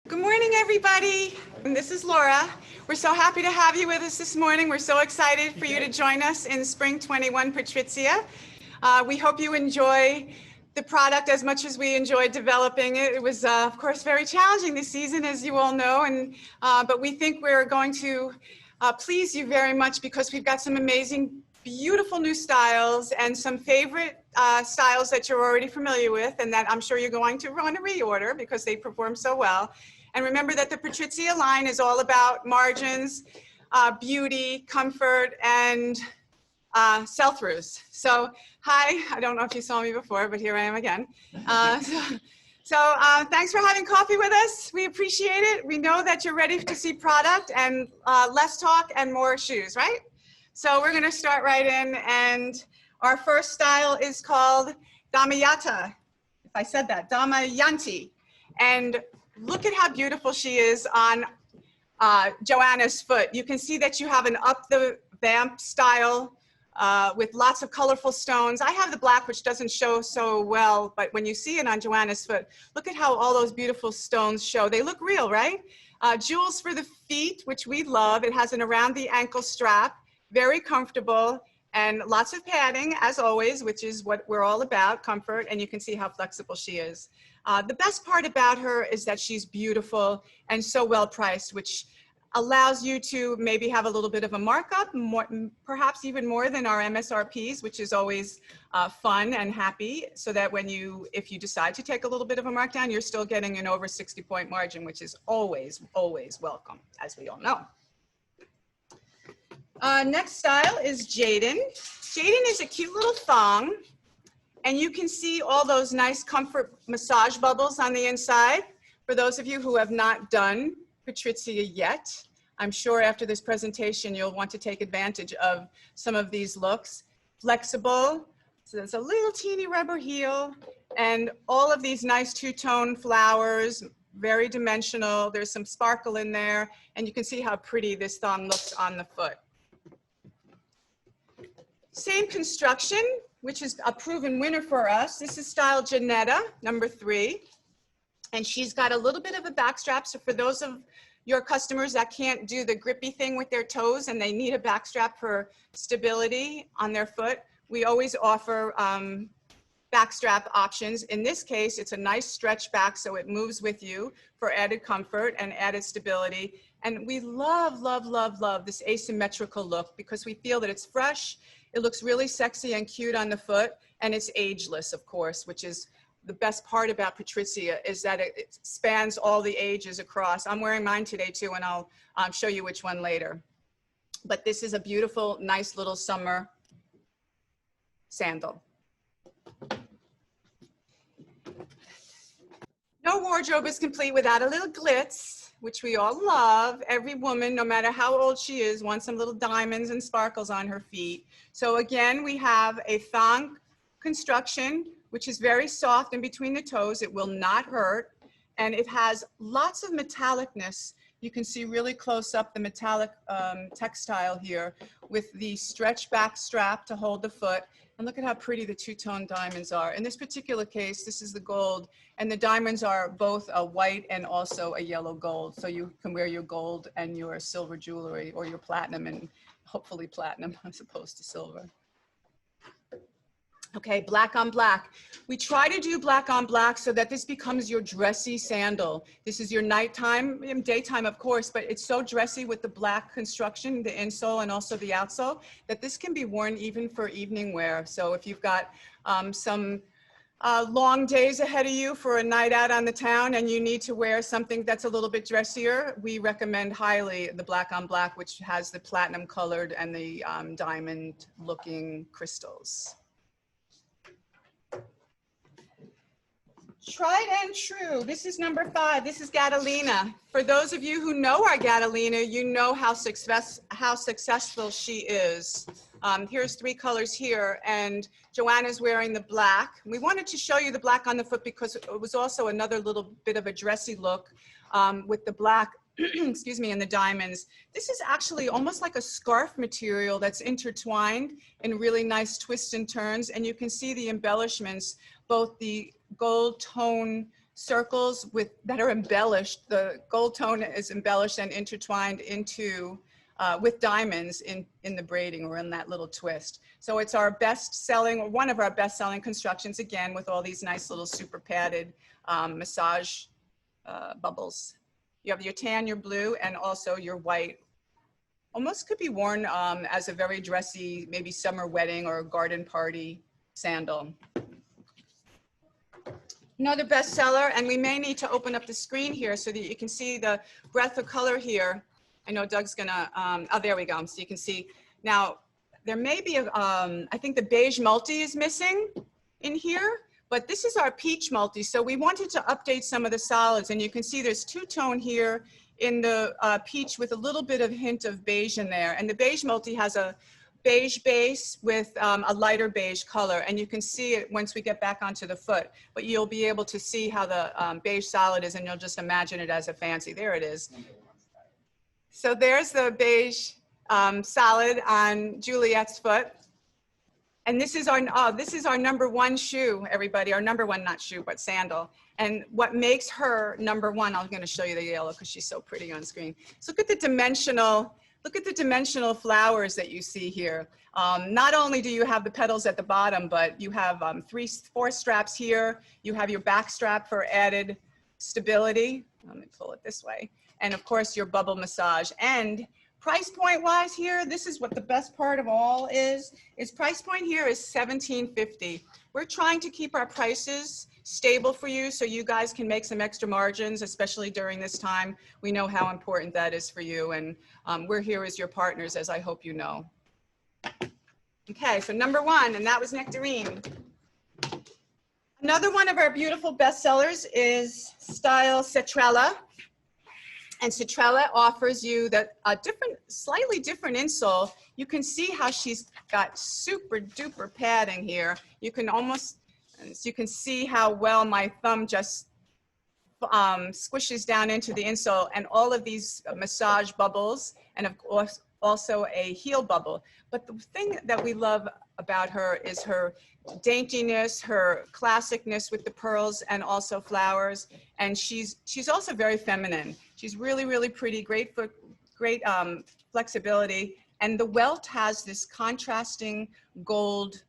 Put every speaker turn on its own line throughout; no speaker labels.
Good morning, everybody. And this is Laura. We're so happy to have you with us this morning. We're so excited for you to join us in Spring 21 Patrizia. We hope you enjoy the product as much as we enjoyed developing it. It was, of course, very challenging this season, as you all know, but we think we're going to please you very much because we've got some amazing, beautiful new styles and some favorite styles that you're already familiar with and that I'm sure you're going to want to reorder because they perform so well. And remember that the Patrizia line is all about margins, beauty, comfort, and sell-throughs. So, hi, I don't know if you saw me before, but here I am again. So thanks for having coffee with us. We appreciate it. We know that you're ready to see product and less talk and more shoes, right? So we're gonna start right in, and our first style is called DAMAYANTI. If I said that, DAMAYANTI. And look at how beautiful she is on Joanna's foot. You can see that you have an up the vamp style with lots of colorful stones. I have the black, which doesn't show so well, but when you see it on Joanna's foot, look at how all those beautiful stones show. They look real, right? Jewels for the feet, which we love. It has an around the ankle strap, very comfortable, and lots of padding, as always, which is what we're all about, comfort, and you can see how flexible she is. The best part about her is that she's beautiful and so well priced, which allows you to maybe have a little bit of a markup, perhaps even more than our MSRPs, which is always fun and happy, so that when if you decide to take a little bit of a markdown, you're still getting an over 60-point margin, which is always, always welcome, as we all know. Next style is Jaden. Jaden is a cute little thong, and you can see all those nice comfort massage bubbles on the inside. For those of you who have not done Patrizia yet, I'm sure after this presentation you'll want to take advantage of some of these looks. Flexible, so there's a little teeny rubber heel, and all of these nice two-tone flowers, very dimensional. There's some sparkle in there, and you can see how pretty this thong looks on the foot. Same construction, which is a proven winner for us. This is style JANETTA, number 3. And she's got a little bit of a backstrap. So for those of your customers that can't do the grippy thing with their toes and they need a backstrap for stability on their foot, we always offer backstrap options. In this case, it's a nice stretch back so it moves with you for added comfort and added stability. And we love, love, love, love this asymmetrical look because we feel that it's fresh, it looks really sexy and cute on the foot, and it's ageless, of course, which is the best part about Patrizia, is that it spans all the ages across. I'm wearing mine today too, and I'll show you which one later. But this is a beautiful, nice little summer sandal. No wardrobe is complete without a little glitz, which we all love. Every woman, no matter how old she is, wants some little diamonds and sparkles on her feet. So again, we have a thong construction, which is very soft in between the toes. It will not hurt. And it has lots of metallicness. You can see really close up the metallic textile here with the stretch back strap to hold the foot. And look at how pretty the two-tone diamonds are. In this particular case, this is the gold, and the diamonds are both a white and also a yellow gold. So you can wear your gold and your silver jewelry, or your platinum, and hopefully platinum as opposed to silver. Okay, black on black. We try to do black on black so that this becomes your dressy sandal. This is your nighttime, daytime of course, but it's so dressy with the black construction, the insole and also the outsole, that this can be worn even for evening wear. So if you've got some long days ahead of you for a night out on the town and you need to wear something that's a little bit dressier, we recommend highly the black on black, which has the platinum colored and the diamond looking crystals. Tried and true. This is number 5. This is GADELINA. For those of you who know our GADELINA, you know how successful she is. Here's 3 colors here, and Joanna's wearing the black. We wanted to show you the black on the foot because it was also another little bit of a dressy look with the black, excuse me, and the diamonds. This is actually almost like a scarf material that's intertwined in really nice twists and turns, and you can see the embellishments, both the gold tone circles that are embellished. The gold tone is embellished and intertwined into with diamonds in the braiding or in that little twist. So it's our best selling, or one of our best selling constructions, again, with all these nice little super padded massage bubbles. You have your tan, your blue, and also your white. Almost could be worn as a very dressy, maybe summer wedding or garden party sandal. Another bestseller, and we may need to open up the screen here so that you can see the breadth of color here. I know Doug's gonna, oh, there we go. So you can see. Now, there may be, I think the beige multi is missing in here, but this is our peach multi. So we wanted to update some of the solids, and you can see there's two-tone here in the peach with a little bit of hint of beige in there. And the beige multi has a beige base with a lighter beige color, and you can see it once we get back onto the foot, but you'll be able to see how the beige solid is, and you'll just imagine it as a fancy. There it is. So there's the beige solid on Juliet's foot. And this is our #1 shoe, everybody. Our #1, not shoe, but sandal. And what makes her #1, I'm going to show you the yellow because she's so pretty on screen. So look at the dimensional flowers that you see here. Not only do you have the petals at the bottom, but you have 4 straps here. You have your back strap for added stability. Let me pull it this way. And of course, your bubble massage. And price point wise here, this is what the best part of all is price point here is $17.50. We're trying to keep our prices stable for you so you guys can make some extra margins, especially during this time. We know how important that is for you, and we're here as your partners, as I hope you know. Okay, so #1, and that was Nectarine. Another one of our beautiful bestsellers is style SETRELLA. And SETRELLA offers you slightly different insole. You can see how she's got super duper padding here. You can see how well my thumb just squishes down into the insole, and all of these massage bubbles, and of course also a heel bubble. But the thing that we love about her is her daintiness, her classicness with the pearls and also flowers. And she's also very feminine. She's really, really pretty, great flexibility. And the welt has this contrasting gold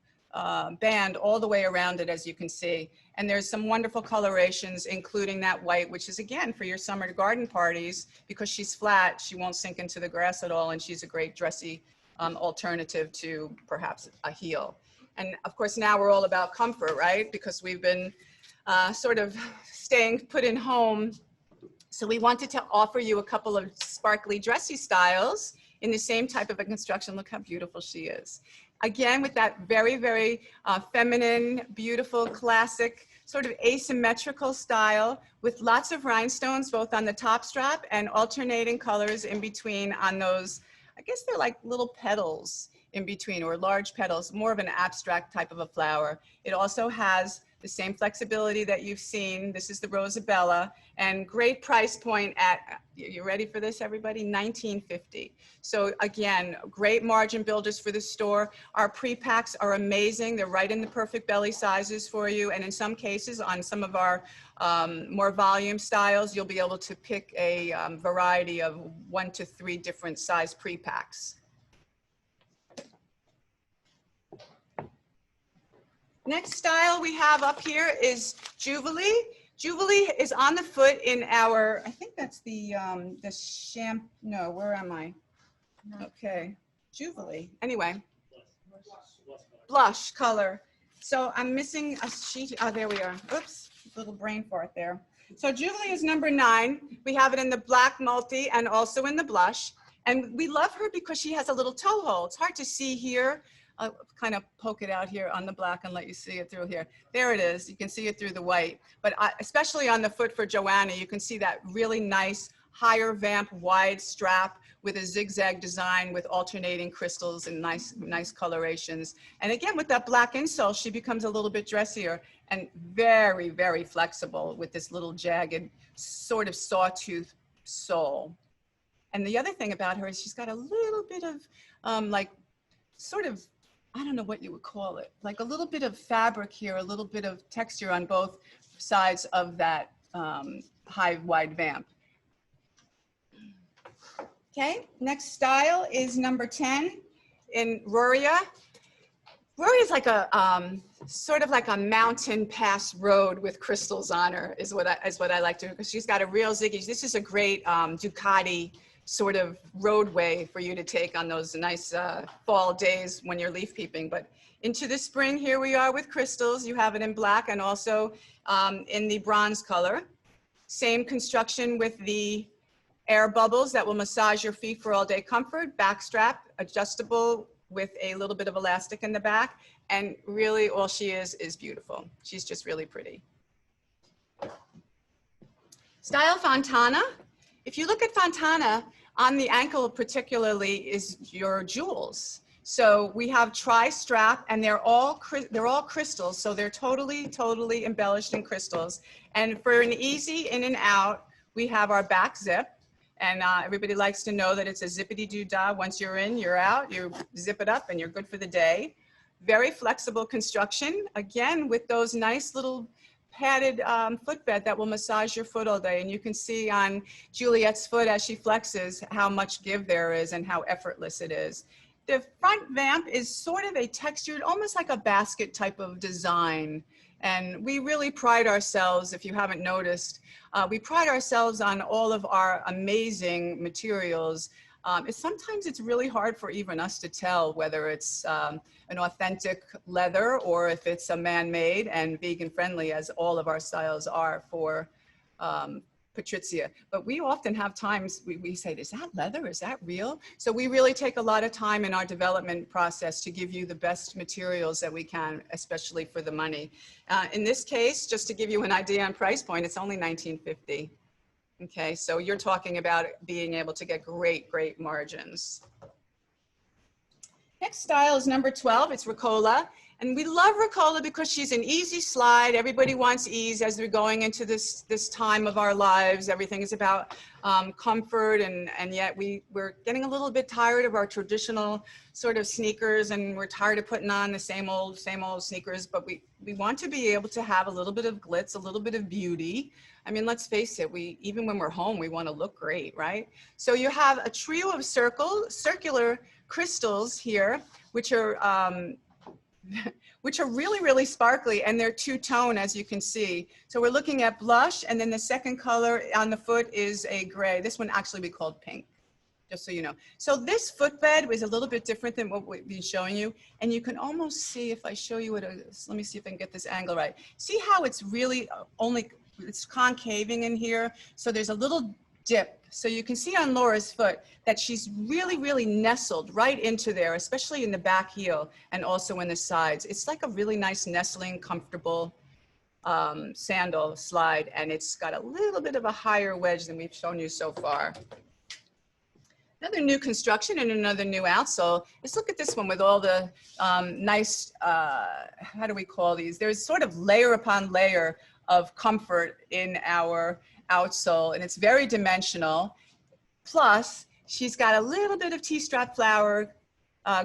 band all the way around it, as you can see. And there's some wonderful colorations, including that white, which is again for your summer garden parties. Because she's flat, she won't sink into the grass at all, and she's a great dressy alternative to perhaps a heel. And of course, now we're all about comfort, right? Because we've been sort of staying put in home. So we wanted to offer you a couple of sparkly dressy styles in the same type of a construction. Look how beautiful she is. Again, with that very, very feminine, beautiful, classic, sort of asymmetrical style with lots of rhinestones, both on the top strap and alternating colors in between on those, I guess they're like little petals in between, or large petals, more of an abstract type of a flower. It also has the same flexibility that you've seen. This is the Rosabella, and great price point at, you ready for this, everybody? $19.50. So again, great margin builders for the store. Our pre-packs are amazing. They're right in the perfect belly sizes for you. And in some cases, on some of our more volume styles, you'll be able to pick a variety of 1 to 3 different size pre-packs. Next style we have up here is JUVILI. JUVILI is on the foot in our, I think that's the no, where am I? Okay, JUVILI. Anyway, blush color. So I'm missing a sheet. Oh, there we are. Oops, little brain fart there. So JUVILI is #9. We have it in the black multi and also in the blush. And we love her because she has a little toe hole. It's hard to see here. I'll kind of poke it out here on the black and let you see it through here. There it is. You can see it through the white. But especially on the foot for Joanna, you can see that really nice higher vamp wide strap with a zigzag design with alternating crystals and nice colorations. And again, with that black insole, she becomes a little bit dressier and very, very flexible with this little jagged sort of sawtooth sole. And the other thing about her is she's got a little bit of like sort of, I don't know what you would call it, like a little bit of fabric here, a little bit of texture on both sides of that high wide vamp. Okay, next style is number 10 in RORIA. RORIA is like a sort of like a mountain pass road with crystals on her is what I like to do, because she's got a real ziggy. This is a great Ducati sort of roadway for you to take on those nice fall days when you're leaf peeping. But into the spring, here we are with crystals. You have it in black and also in the bronze color. Same construction with the air bubbles that will massage your feet for all day comfort, back strap, adjustable with a little bit of elastic in the back. And really all she is beautiful. She's just really pretty. Style Fontana. If you look at Fontana, on the ankle particularly is your jewels. So we have tri-strap, and they're all crystals, so they're totally embellished in crystals. And for an easy in and out, we have our back zip. And everybody likes to know that it's a zippity-doo-dah. Once you're in, you're out, you zip it up and you're good for the day. Very flexible construction, again, with those nice little padded footbed that will massage your foot all day. And you can see on Juliet's foot as she flexes how much give there is and how effortless it is. The front vamp is sort of a textured, almost like a basket type of design. And we really pride ourselves, if you haven't noticed, we pride ourselves on all of our amazing materials. Sometimes it's really hard for even us to tell whether it's an authentic leather or if it's a man-made and vegan-friendly, as all of our styles are for Patrizia. But we often have times we say, is that leather? Is that real? So we really take a lot of time in our development process to give you the best materials that we can, especially for the money. In this case, just to give you an idea on price point, it's only $19.50. Okay, so you're talking about being able to get great margins. Next style is number 12, it's REKOLA. And we love REKOLA because she's an easy slide. Everybody wants ease as we're going into this time of our lives. Everything is about comfort, and yet we're getting a little bit tired of our traditional sort of sneakers, and we're tired of putting on the same old sneakers, but we want to be able to have a little bit of glitz, a little bit of beauty. I mean, let's face it, even when we're home, we want to look great, right? So you have a trio of circular crystals here, which are really sparkly, and they're two-tone, as you can see. So we're looking at blush, and then the second color on the foot is a gray. This one actually be called pink, just so you know. So this footbed was a little bit different than what we've been showing you, and you can almost see, if I show you let me see if I can get this angle right. See how it's really it's concaving in here? So there's a little dip. So you can see on Laura's foot that she's really nestled right into there, especially in the back heel and also in the sides. It's like a really nice nestling, comfortable sandal slide, and it's got a little bit of a higher wedge than we've shown you so far. Another new construction and another new outsole. Let's look at this one with all the nice, how do we call these? There's sort of layer upon layer of comfort in our outsole, and it's very dimensional. Plus, she's got a little bit of T-strap flower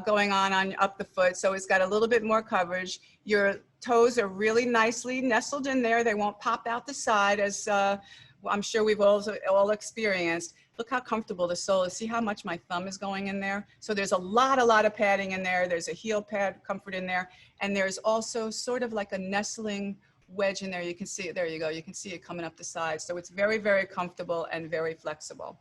going on up the foot, so it's got a little bit more coverage. Your toes are really nicely nestled in there. They won't pop out the side, as I'm sure we've all experienced. Look how comfortable the sole is. See how much my thumb is going in there? So there's a lot of padding in there. There's a heel pad comfort in there, and there's also sort of like a nestling wedge in there. You can see it. There you go. You can see it coming up the side. So it's very comfortable and very flexible.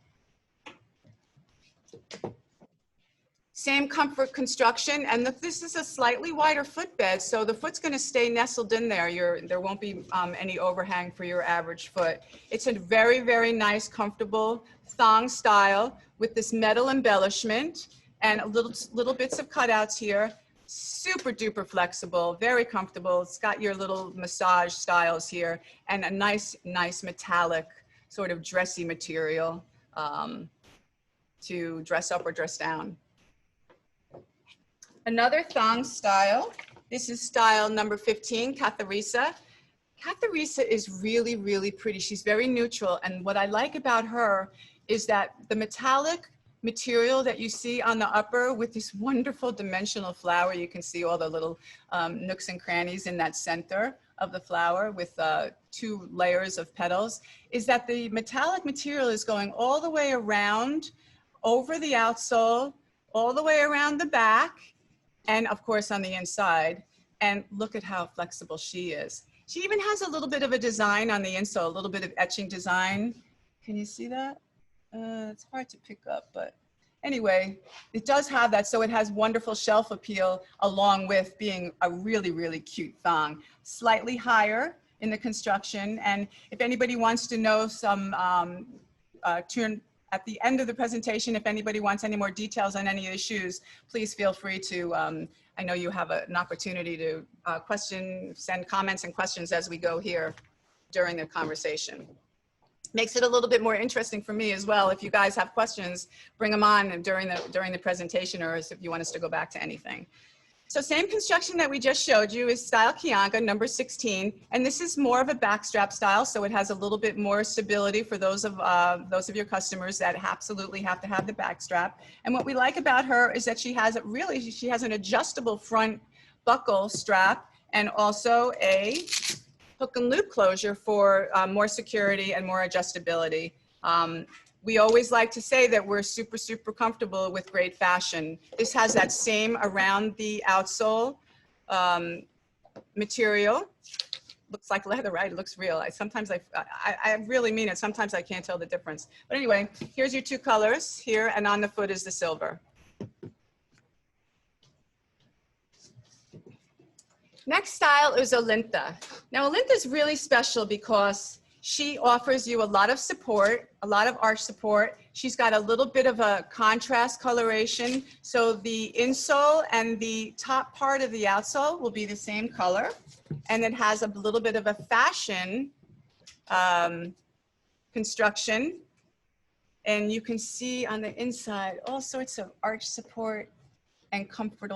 Same comfort construction, and this is a slightly wider footbed, so the foot's going to stay nestled in there. There won't be any overhang for your average foot. It's a very nice, comfortable thong style with this metal embellishment and little bits of cutouts here. Super duper flexible, very comfortable. It's got your little massage styles here and a nice metallic sort of dressy material to dress up or dress down. Another thong style. This is style number 15, KATHARESA. KATHARESA is really pretty. She's very neutral, and what I like about her is that the metallic material that you see on the upper with this wonderful dimensional flower, you can see all the little nooks and crannies in that center of the flower with 2 layers of petals, is that the metallic material is going all the way around, over the outsole, all the way around the back, and of course on the inside. And look at how flexible she is. She even has a little bit of a design on the insole, a little bit of etching design. Can you see that? It's hard to pick up, but anyway, it does have that. So it has wonderful shelf appeal along with being a really, really cute thong. Slightly higher in the construction. And if anybody wants to know some, at the end of the presentation, if anybody wants any more details on any of the shoes, please feel free to, I know you have an opportunity to send comments and questions as we go here during the conversation. Makes it a little bit more interesting for me as well. If you guys have questions, bring them on during the presentation, or if you want us to go back to anything. So same construction that we just showed you is style KIANOGA number 16, and this is more of a backstrap style, so it has a little bit more stability for those of your customers that absolutely have to have the backstrap. And what we like about her is that she has an adjustable front buckle strap and also a hook and loop closure for more security and more adjustability. We always like to say that we're super, super comfortable with great fashion. This has that same around the outsole material. Looks like leather, right? It looks real. Sometimes I really mean it. Sometimes I can't tell the difference. But anyway, here's your 2 colors here, and on the foot is the silver. Next style is OLYNTHA. Now, OLYNTHA is really special because she offers you a lot of support, a lot of arch support. She's got a little bit of a contrast coloration. So the insole and the top part of the outsole will be the same color. And it has a little bit of a fashion construction. And you can see on the inside all sorts of arch support and comfort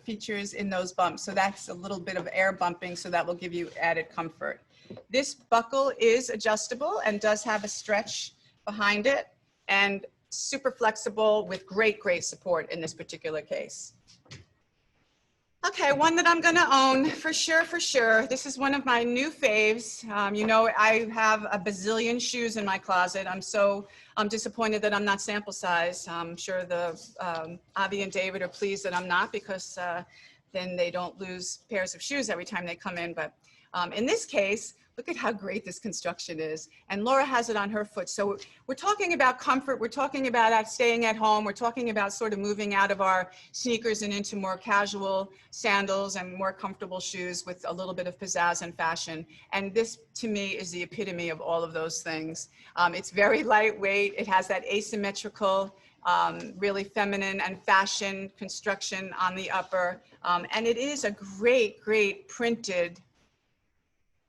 features in those bumps. So that's a little bit of air bumping, so that will give you added comfort. This buckle is adjustable and does have a stretch behind it, and super flexible with great, great support in this particular case. Okay, one that I'm gonna own for sure, for sure. This is one of my new faves. You know, I have a bazillion shoes in my closet. I'm disappointed that I'm not sample size. I'm sure the Avi and David are pleased that I'm not, because then they don't lose pairs of shoes every time they come in. But in this case, look at how great this construction is. And Laura has it on her foot. So we're talking about comfort. We're talking about staying at home. We're talking about sort of moving out of our sneakers and into more casual sandals and more comfortable shoes with a little bit of pizzazz and fashion. And this, to me, is the epitome of all of those things. It's very lightweight. It has that asymmetrical, really feminine and fashion construction on the upper. And it is a great, great printed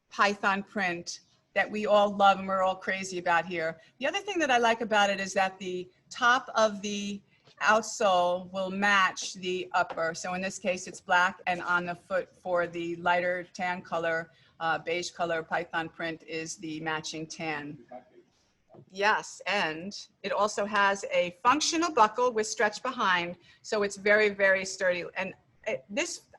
Python print that we all love and we're all crazy about here. The other thing that I like about it is that the top of the outsole will match the upper. So in this case, it's black, and on the foot for the lighter tan color, beige color Python print is the matching tan. Yes, and it also has a functional buckle with stretch behind, so it's very, very sturdy. And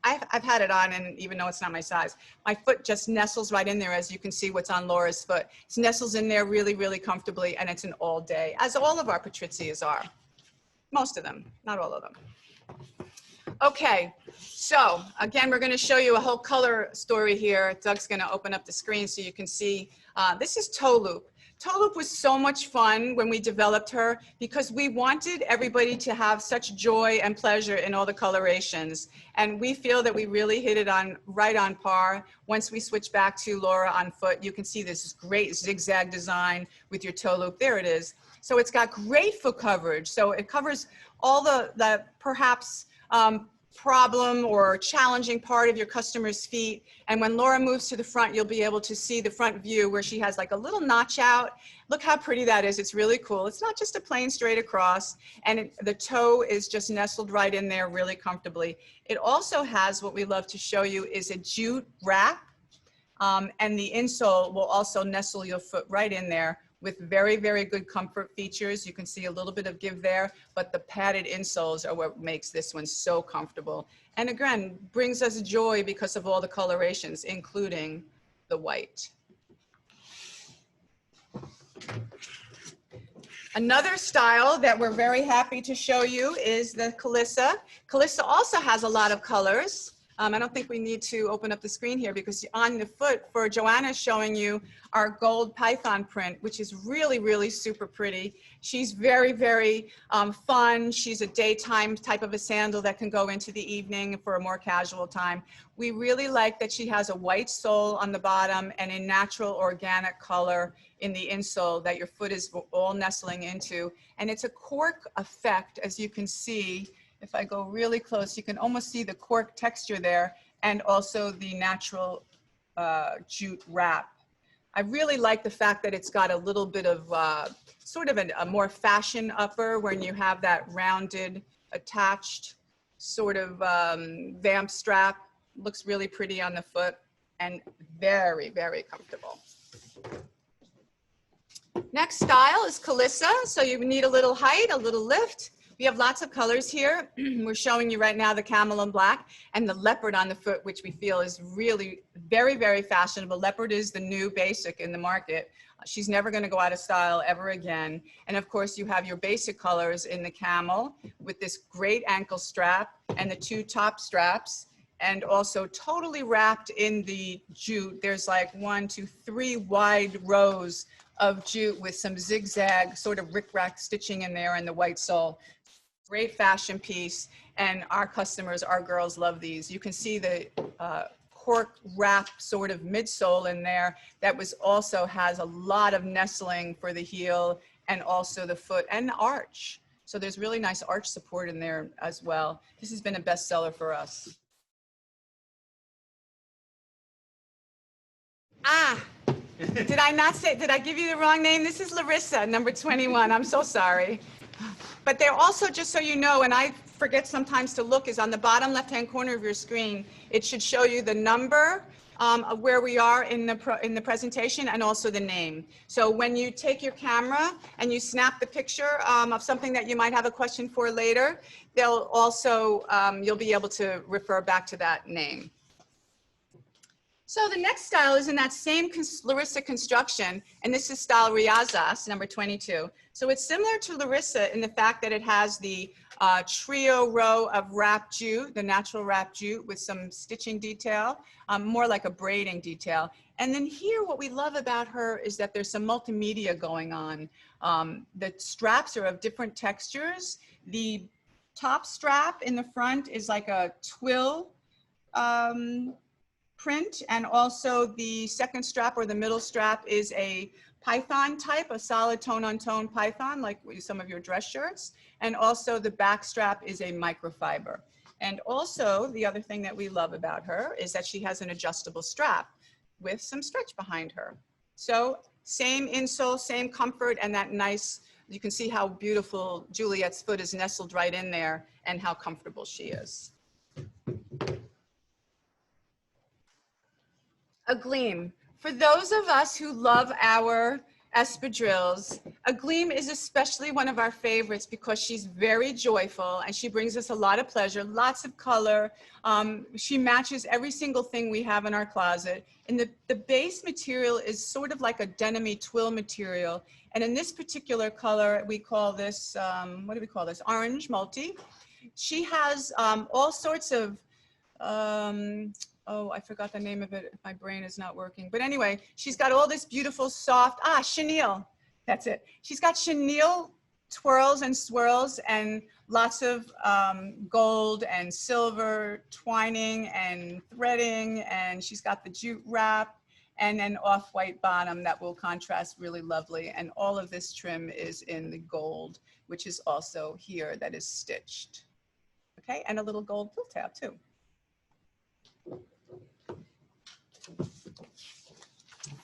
I've had it on, and even though it's not my size, my foot just nestles right in there, as you can see what's on Laura's foot. It nestles in there really, really comfortably, and it's an all day, as all of our Patrizias are. Most of them, not all of them. Okay, so again, we're going to show you a whole color story here. Doug's going to open up the screen so you can see. This is TOELOOP. TOELOOP was so much fun when we developed her, because we wanted everybody to have such joy and pleasure in all the colorations. And we feel that we really hit it right on par. Once we switch back to Laura on foot, you can see this great zigzag design with your toe loop. There it is. So it's got great foot coverage. So it covers all the perhaps problem or challenging part of your customer's feet. And when Laura moves to the front, you'll be able to see the front view where she has like a little notch out. Look how pretty that is. It's really cool. It's not just a plain straight across, and the toe is just nestled right in there really comfortably. It also has, what we love to show you, is a jute wrap. And the insole will also nestle your foot right in there with very, very good comfort features. You can see a little bit of give there, but the padded insoles are what makes this one so comfortable. And again, brings us joy because of all the colorations, including the white. Another style that we're very happy to show you is the KALISSA. KALISSA also has a lot of colors. I don't think we need to open up the screen here because on the foot for Joanna is showing you our gold python print, which is really, really super pretty. She's very, very fun. She's a daytime type of a sandal that can go into the evening for a more casual time. We really like that she has a white sole on the bottom and a natural organic color in the insole that your foot is all nestling into. And it's a cork effect, as you can see. If I go really close, you can almost see the cork texture there and also the natural jute wrap. I really like the fact that it's got a little bit of sort of a more fashion upper when you have that rounded attached sort of vamp strap. Looks really pretty on the foot and very, very comfortable. Next style is KALISSA. So you need a little height, a little lift. We have lots of colors here. We're showing you right now the camel and black and the leopard on the foot, which we feel is really very, very fashionable. Leopard is the new basic in the market. She's never going to go out of style ever again. And of course, you have your basic colors in the camel with this great ankle strap and the two top straps, and also totally wrapped in the jute. There's like 1, 2, 3 wide rows of jute with some zigzag sort of rickrack stitching in there and the white sole. Great fashion piece, and our customers, our girls love these. You can see the cork wrap sort of midsole in there that was also has a lot of nestling for the heel and also the foot and the arch. So there's really nice arch support in there as well. This has been a bestseller for us. Did I not say, did I give you the wrong name? This is Larissa, number 21. I'm so sorry. But they're also, just so you know, and I forget sometimes to look, is on the bottom left-hand corner of your screen. It should show you the number of where we are in the presentation and also the name. So when you take your camera and you snap the picture of something that you might have a question for later, they'll also, you'll be able to refer back to that name. So the next style is in that same Larissa construction, and this is style Riazas, number 22. So it's similar to Larissa in the fact that it has the trio row of wrap jute, the natural wrap jute with some stitching detail, more like a braiding detail. And then here, what we love about her is that there's some multimedia going on. The straps are of different textures. The top strap in the front is like a twill print, and also the second strap or the middle strap is a python type, a solid tone-on-tone python, like some of your dress shirts. And also the back strap is a microfiber. And also the other thing that we love about her is that she has an adjustable strap with some stretch behind her. So same insole, same comfort, and that nice, you can see how beautiful Juliet's foot is nestled right in there and how comfortable she is. AGLEAM. For those of us who love our espadrilles, AGLEAM is especially one of our favorites because she's very joyful and she brings us a lot of pleasure, lots of color. She matches every single thing we have in our closet. And the base material is sort of like a denim-y twill material. And in this particular color, we call this, what do we call this? Orange multi. She has all sorts of, oh, I forgot the name of it. My brain is not working. But anyway, she's got all this beautiful soft, chenille. That's it. She's got chenille twirls and swirls and lots of gold and silver twining and threading. And she's got the jute wrap and an off-white bottom that will contrast really lovely. And all of this trim is in the gold, which is also here that is stitched. Okay, and a little gold pull tab too.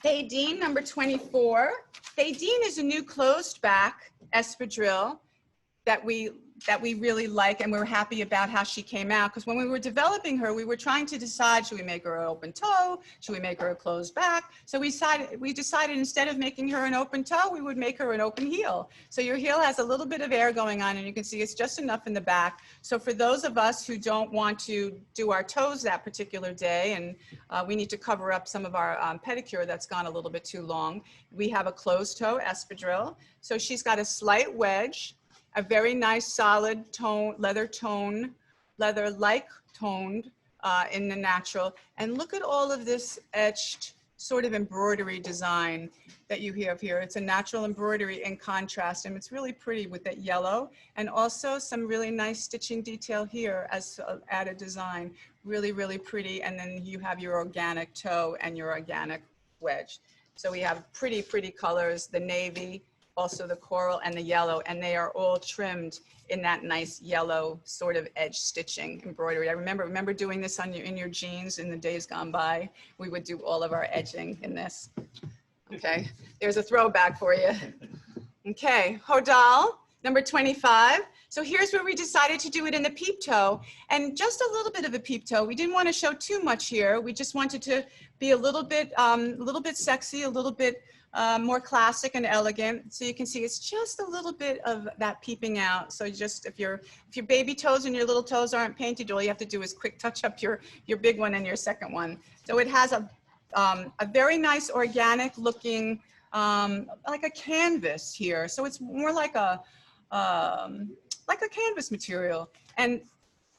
Fadine, number 24. Fadine is a new closed back espadrille. that we really like, and we're happy about how she came out. Because when we were developing her, we were trying to decide, should we make her an open toe? Should we make her a closed back? So we decided instead of making her an open toe, we would make her an open heel. So your heel has a little bit of air going on, and you can see it's just enough in the back. So for those of us who don't want to do our toes that particular day, and we need to cover up some of our pedicure that's gone a little bit too long, we have a closed toe espadrille. So she's got a slight wedge, a very nice solid tone, leather-like toned in the natural. And look at all of this etched sort of embroidery design that you have here. It's a natural embroidery in contrast, and it's really pretty with that yellow. And also some really nice stitching detail here as added design. Really, really pretty. And then you have your organic toe and your organic wedge. So we have pretty, pretty colors, the navy, also the coral and the yellow, and they are all trimmed in that nice yellow sort of edge stitching embroidery. I remember doing this on in your jeans in the days gone by. We would do all of our edging in this. Okay, there's a throwback for you. Okay, Hodal, number 25. So here's where we decided to do it in the peep toe, and just a little bit of a peep toe. We didn't want to show too much here. We just wanted to be a little bit sexy, a little bit more classic and elegant. So you can see it's just a little bit of that peeping out. So just if your baby toes and your little toes aren't painted, all you have to do is quick touch up your big one and your second one. So it has a very nice organic looking, like a canvas here. So it's more like a canvas material. And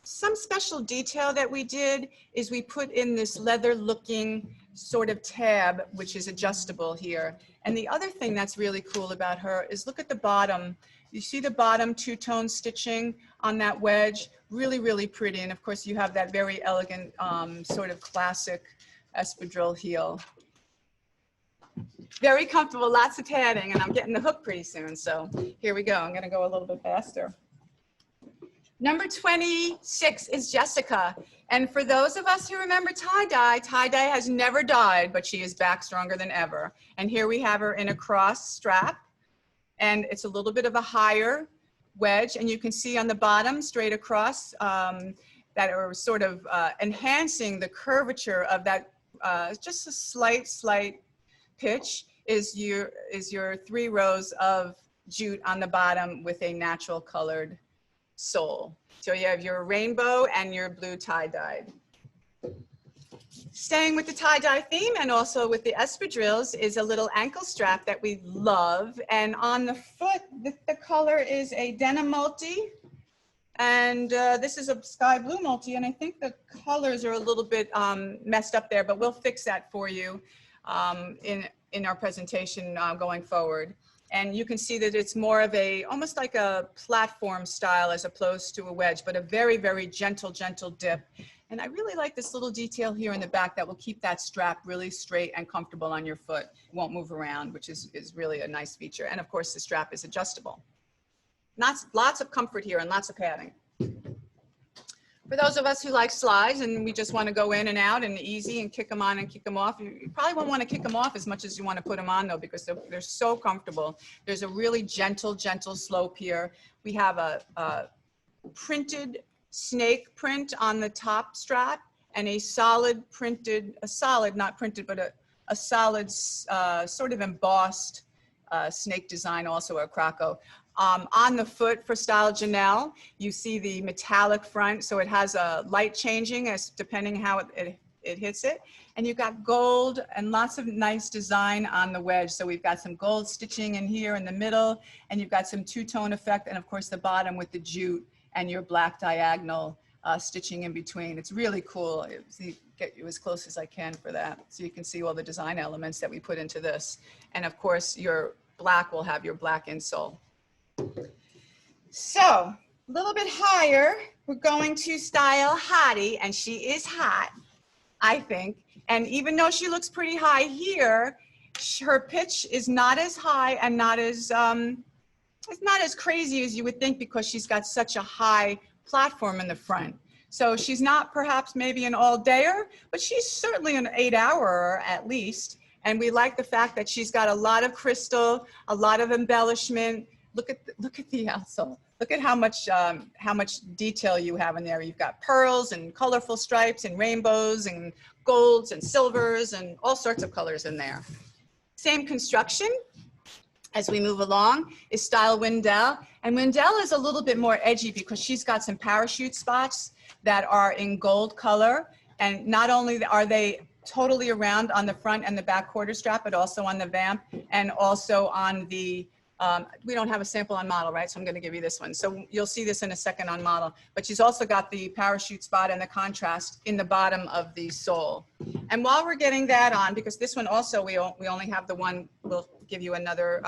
some special detail that we did is we put in this leather looking sort of tab, which is adjustable here. And the other thing that's really cool about her is look at the bottom. You see the bottom two-tone stitching on that wedge? Really, really pretty. And of course you have that very elegant sort of classic espadrille heel. Very comfortable, lots of padding, and I'm getting the hook pretty soon. So here we go. I'm gonna go a little bit faster. Number 26 is Jessica. And for those of us who remember tie-dye has never died, but she is back stronger than ever. And here we have her in a cross strap, and it's a little bit of a higher wedge. And you can see on the bottom, straight across, that are sort of enhancing the curvature of that, just a slight pitch is your 3 rows of jute on the bottom with a natural colored sole. So you have your rainbow and your blue tie-dyed. Staying with the tie-dye theme and also with the espadrilles is a little ankle strap that we love. And on the foot, the color is a denim multi. And this is a sky blue multi. And I think the colors are a little bit messed up there, but we'll fix that for you in our presentation going forward. And you can see that it's more of almost like a platform style as opposed to a wedge, but a very, very gentle dip. And I really like this little detail here in the back that will keep that strap really straight and comfortable on your foot. It won't move around, which is really a nice feature. And of course, the strap is adjustable. Lots of comfort here and lots of padding. For those of us who like slides and we just want to go in and out and easy and kick them on and kick them off, you probably won't want to kick them off as much as you want to put them on though, because they're so comfortable. There's a really gentle slope here. We have a printed snake print on the top strap and a solid, not printed, but a solid sort of embossed snake design, also a Krakow. On the foot for style Janelle, you see the metallic front, so it has a light changing as depending how it hits it. And you've got gold and lots of nice design on the wedge. So we've got some gold stitching in here in the middle, and you've got some two-tone effect, and of course the bottom with the jute and your black diagonal stitching in between. It's really cool. Get you as close as I can for that, so you can see all the design elements that we put into this. And of course your black will have your black insole. So a little bit higher, we're going to style Hottie, and she is hot, I think. And even though she looks pretty high here, her pitch is not as high and not as it's not as crazy as you would think, because she's got such a high platform in the front. So she's not perhaps maybe an all-dayer, but she's certainly an 8-hourer at least. And we like the fact that she's got a lot of crystal, a lot of embellishment, look at the outsole. Look at how much detail you have in there. You've got pearls and colorful stripes and rainbows and golds and silvers and all sorts of colors in there. Same construction as we move along is style Windell. And Windell is a little bit more edgy because she's got some parachute spots that are in gold color. And not only are they totally around on the front and the back quarter strap, but also on the vamp and also on the, we don't have a sample on model, right? So I'm going to give you this one. So you'll see this in a second on model, but she's also got the parachute spot and the contrast in the bottom of the sole. And while we're getting that on, because this one also, we only have the one, we'll give you another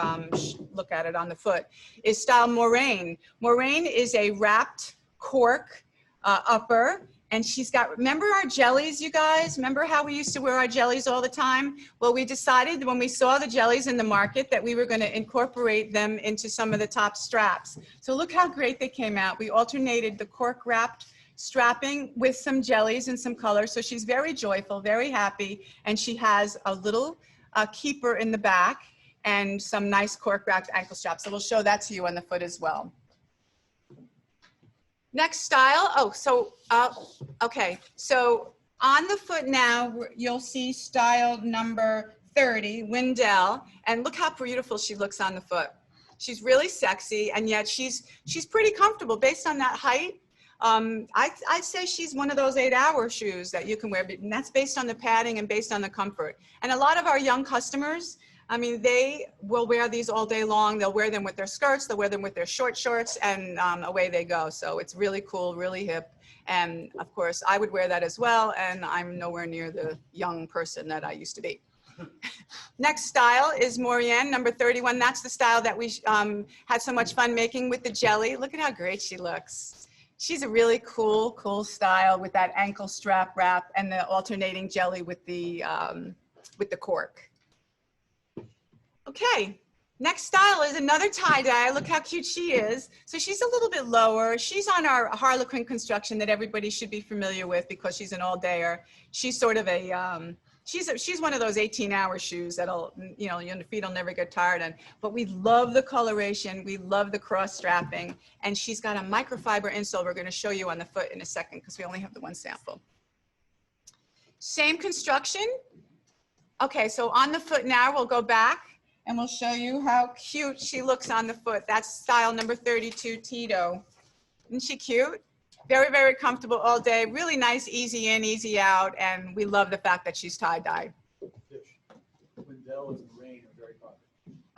look at it on the foot, is style Moraine. Moraine is a wrapped cork upper. And she's got, remember our jellies, you guys? Remember how we used to wear our jellies all the time? Well, we decided when we saw the jellies in the market that we were going to incorporate them into some of the top straps. So look how great they came out. We alternated the cork wrapped strapping with some jellies and some colors. So she's very joyful, very happy. And she has a little keeper in the back and some nice cork wrapped ankle straps. So we'll show that to you on the foot as well. Next style, okay, so on the foot now, you'll see style number 30, Windell, and look how beautiful she looks on the foot. She's really sexy, and yet she's pretty comfortable based on that height. I'd say she's one of those 8-hour shoes that you can wear, and that's based on the padding and based on the comfort. And a lot of our young customers, I mean, they will wear these all day long. They'll wear them with their skirts, they'll wear them with their short shorts, and away they go. So it's really cool, really hip. And of course, I would wear that as well, and I'm nowhere near the young person that I used to be. Next style is Moraine, number 31. That's the style that we had so much fun making with the jelly. Look at how great she looks. She's a really cool style with that ankle strap wrap and the alternating jelly with the cork. Okay, next style is another tie-dye. Look how cute she is. So she's a little bit lower. She's on our Harlequin construction that everybody should be familiar with because she's an all-dayer. She's sort of a, she's one of those 18-hour shoes that'll, you know, your feet will never get tired in. But we love the coloration. We love the cross-strapping. And she's got a microfiber insole we're going to show you on the foot in a second because we only have the one sample. Same construction. Okay, so on the foot now, we'll go back. And we'll show you how cute she looks on the foot. That's style number 32, Tito. Isn't she cute? Very, very comfortable all day. Really nice, easy in, easy out. And we love the fact that she's tie-dye.
Windell and Moraine are very popular.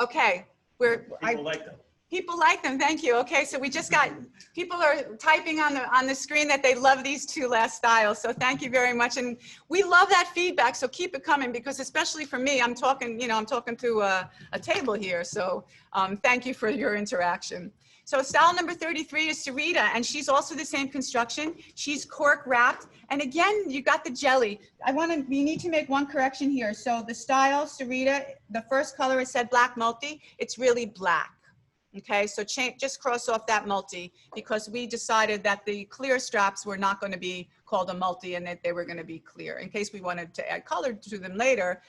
Okay.
People like them.
People like them, thank you. Okay, so we just got, people are typing on the screen that they love these two last styles. So thank you very much. And we love that feedback, so keep it coming because especially for me, I'm talking, you know, I'm talking to a table here. So thank you for your interaction. So style number 33 is Serita, and she's also the same construction. She's cork wrapped. And again, you got the jelly. We need to make one correction here. So the style Serita, the first color is said black multi. It's really black. Okay, so just cross off that multi because we decided that the clear straps were not going to be called a multi and that they were going to be clear. In case we wanted to add color to them later,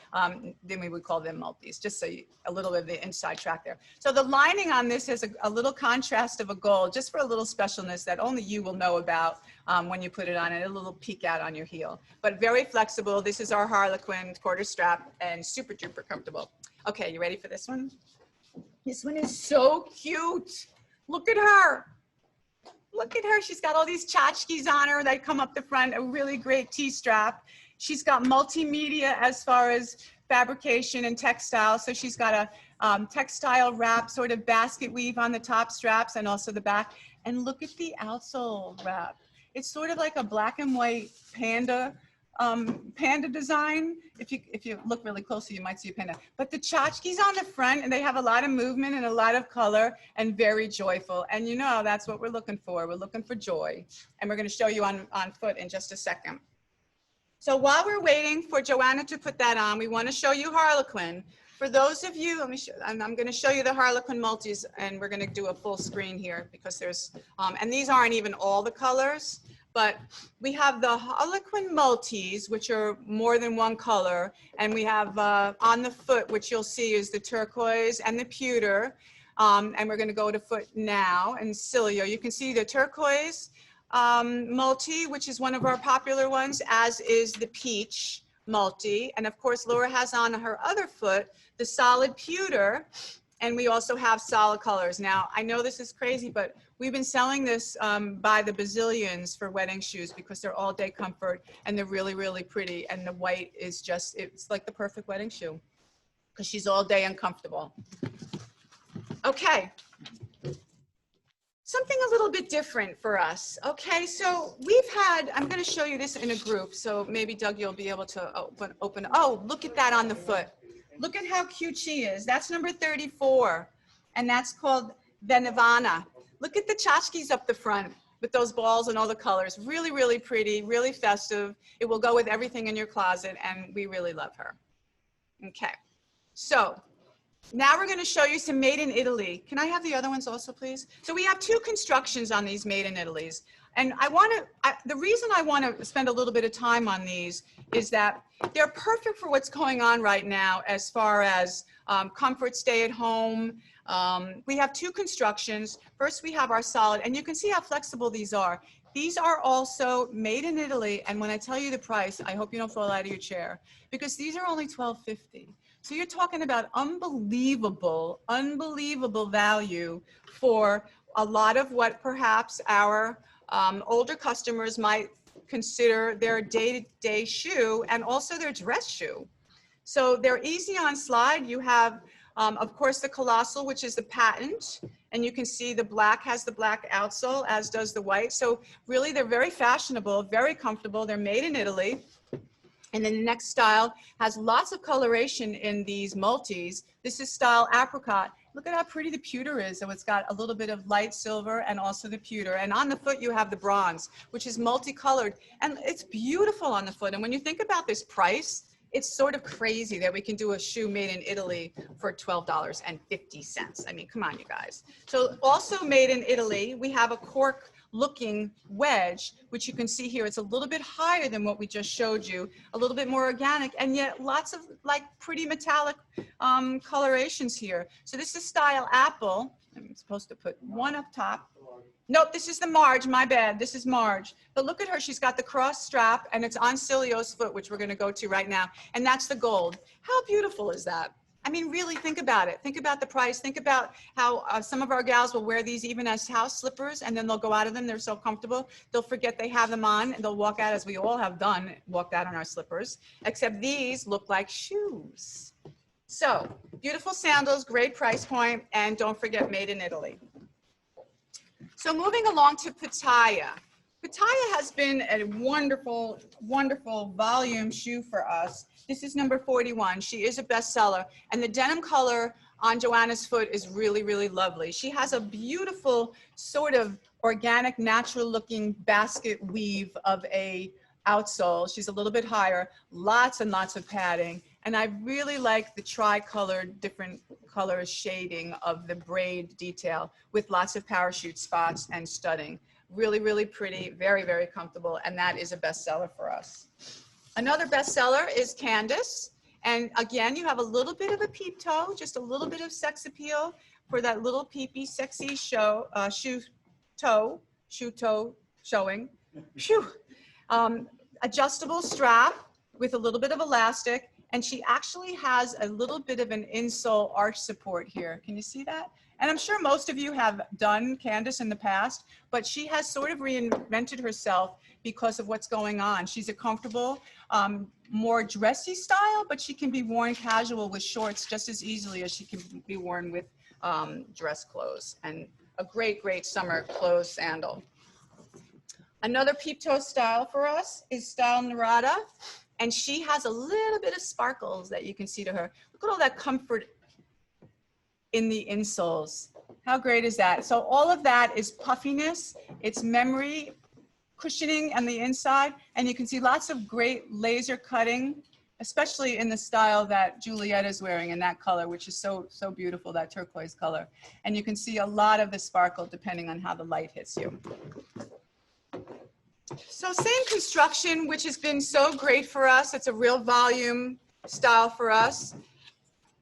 then we would call them multis, just so a little bit of the inside track there. So the lining on this is a little contrast of a gold, just for a little specialness that only you will know about when you put it on, and a little peek out on your heel. But very flexible. This is our Harlequin quarter strap and super duper comfortable. Okay, you ready for this one? This one is so cute. Look at her. Look at her. She's got all these tchotchkes on her that come up the front, a really great T-strap. She's got multimedia as far as fabrication and textile. So she's got a textile wrap, sort of basket weave on the top straps and also the back. And look at the outsole wrap. It's sort of like a black and white panda design. If you look really closely, you might see a panda. But the tchotchkes on the front, and they have a lot of movement and a lot of color and very joyful. And you know, that's what we're looking for. We're looking for joy. And we're going to show you on foot in just a second. So while we're waiting for Joanna to put that on, we want to show you Harlequin. For those of you, let me show, I'm going to show you the Harlequin multis, and we're going to do a full screen here because there's, and these aren't even all the colors. But we have the Harlequin multis, which are more than one color. And we have on the foot, which you'll see is the turquoise and the pewter. And we're going to go to foot now and Cilio. You can see the turquoise multi, which is one of our popular ones, as is the peach multi. And of course, Laura has on her other foot the solid pewter. And we also have solid colors. Now, I know this is crazy, but we've been selling this by the bazillions for wedding shoes because they're all day comfort and they're really, really pretty. And the white is just, it's like the perfect wedding shoe because she's all day and comfortable. Okay. Something a little bit different for us. Okay, so we've had, I'm going to show you this in a group. So maybe Doug, you'll be able to open. Oh, look at that on the foot. Look at how cute she is. That's number 34. And that's called VANEVANA. Look at the tchotchkes up the front with those balls and all the colors. Really, really pretty, really festive. It will go with everything in your closet and we really love her. Okay, so now we're going to show you some made in Italy. Can I have the other ones also, please? So we have two constructions on these made in Italy's. And the reason I want to spend a little bit of time on these is that they're perfect for what's going on right now as far as comfort, stay at home. We have two constructions. First, we have our solid, and you can see how flexible these are. These are also made in Italy. And when I tell you the price, I hope you don't fall out of your chair because these are only $12.50. So you're talking about unbelievable, unbelievable value for a lot of what perhaps our older customers might consider their day-to-day shoe and also their dress shoe. So they're easy on slide. You have, of course, the Colossal, which is the patent. And you can see the black has the black outsole, as does the white. So really, they're very fashionable, very comfortable. They're made in Italy. And then the next style has lots of coloration in these multis. This is style Apricot. Look at how pretty the pewter is. So it's got a little bit of light silver and also the pewter. And on the foot, you have the bronze, which is multicolored. And it's beautiful on the foot. And when you think about this price, it's sort of crazy that we can do a shoe made in Italy for $12.50. I mean, come on, you guys. So also made in Italy, we have a cork looking wedge, which you can see here. It's a little bit higher than what we just showed you, a little bit more organic, and yet lots of like pretty metallic colorations here. So this is style Apple. I'm supposed to put one up top. Nope, this is the Marge, my bad. This is Marge. But look at her, she's got the cross strap and it's on Cilio's foot, which we're gonna go to right now. And that's the gold. How beautiful is that? I mean, really think about it. Think about the price. Think about how some of our gals will wear these even as house slippers and then they'll go out of them. They're so comfortable. They'll forget they have them on and they'll walk out, as we all have done, walked out on our slippers, except these look like shoes. So beautiful sandals, great price point, and don't forget made in Italy. So moving along to Pitaya. Pitaya has been a wonderful, wonderful volume shoe for us. This is number 41. She is a bestseller. And the denim color on Joanna's foot is really, really lovely. She has a beautiful sort of organic, natural looking basket weave of a outsole. She's a little bit higher, lots and lots of padding. And I really like the tri-colored, different color shading of the braid detail with lots of parachute spots and studding. Really, really pretty, very, very comfortable. And that is a bestseller for us. Another bestseller is CANDACE. And again, you have a little bit of a peep toe, just a little bit of sex appeal for that little peepy, sexy shoe toe showing. Phew. Adjustable strap with a little bit of elastic. And she actually has a little bit of an insole arch support here. Can you see that? And I'm sure most of you have done CANDACE in the past, but she has sort of reinvented herself because of what's going on. She's a comfortable, more dressy style, but she can be worn casual with shorts just as easily as she can be worn with dress clothes. And a great, great summer clothes sandal. Another peep toe style for us is style Narada. And she has a little bit of sparkles that you can see to her. Look at all that comfort in the insoles. How great is that? So all of that is puffiness. It's memory cushioning on the inside. And you can see lots of great laser cutting, especially in the style that Juliet is wearing in that color, which is so, so beautiful, that turquoise color. And you can see a lot of the sparkle depending on how the light hits you. So same construction, which has been so great for us. It's a real volume style for us.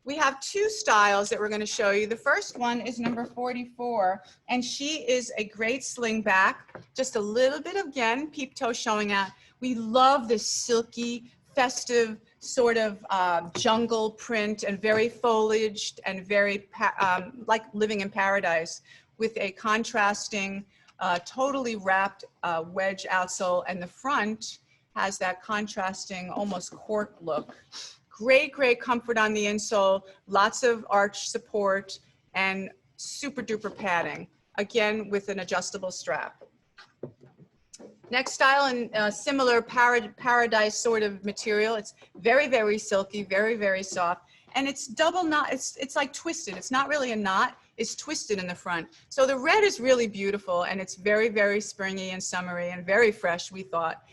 we have two styles that we're going to show you. The first one is number 44, and she is a great slingback. Just a little bit of, again, peep toe showing out. We love this silky, festive sort of jungle print and very foliaged and very like living in paradise, with a contrasting, totally wrapped wedge outsole, and the front has that contrasting, almost cork look. Great, great comfort on the insole, lots of arch support, and super duper padding, again with an adjustable strap. Next style, in similar paradise sort of material. It's very, very silky, very, very soft, and it's double knot. It's like twisted. It's not really a knot. It's twisted in the front. So the red is really beautiful, and it's very, very springy and summery and very fresh, we thought,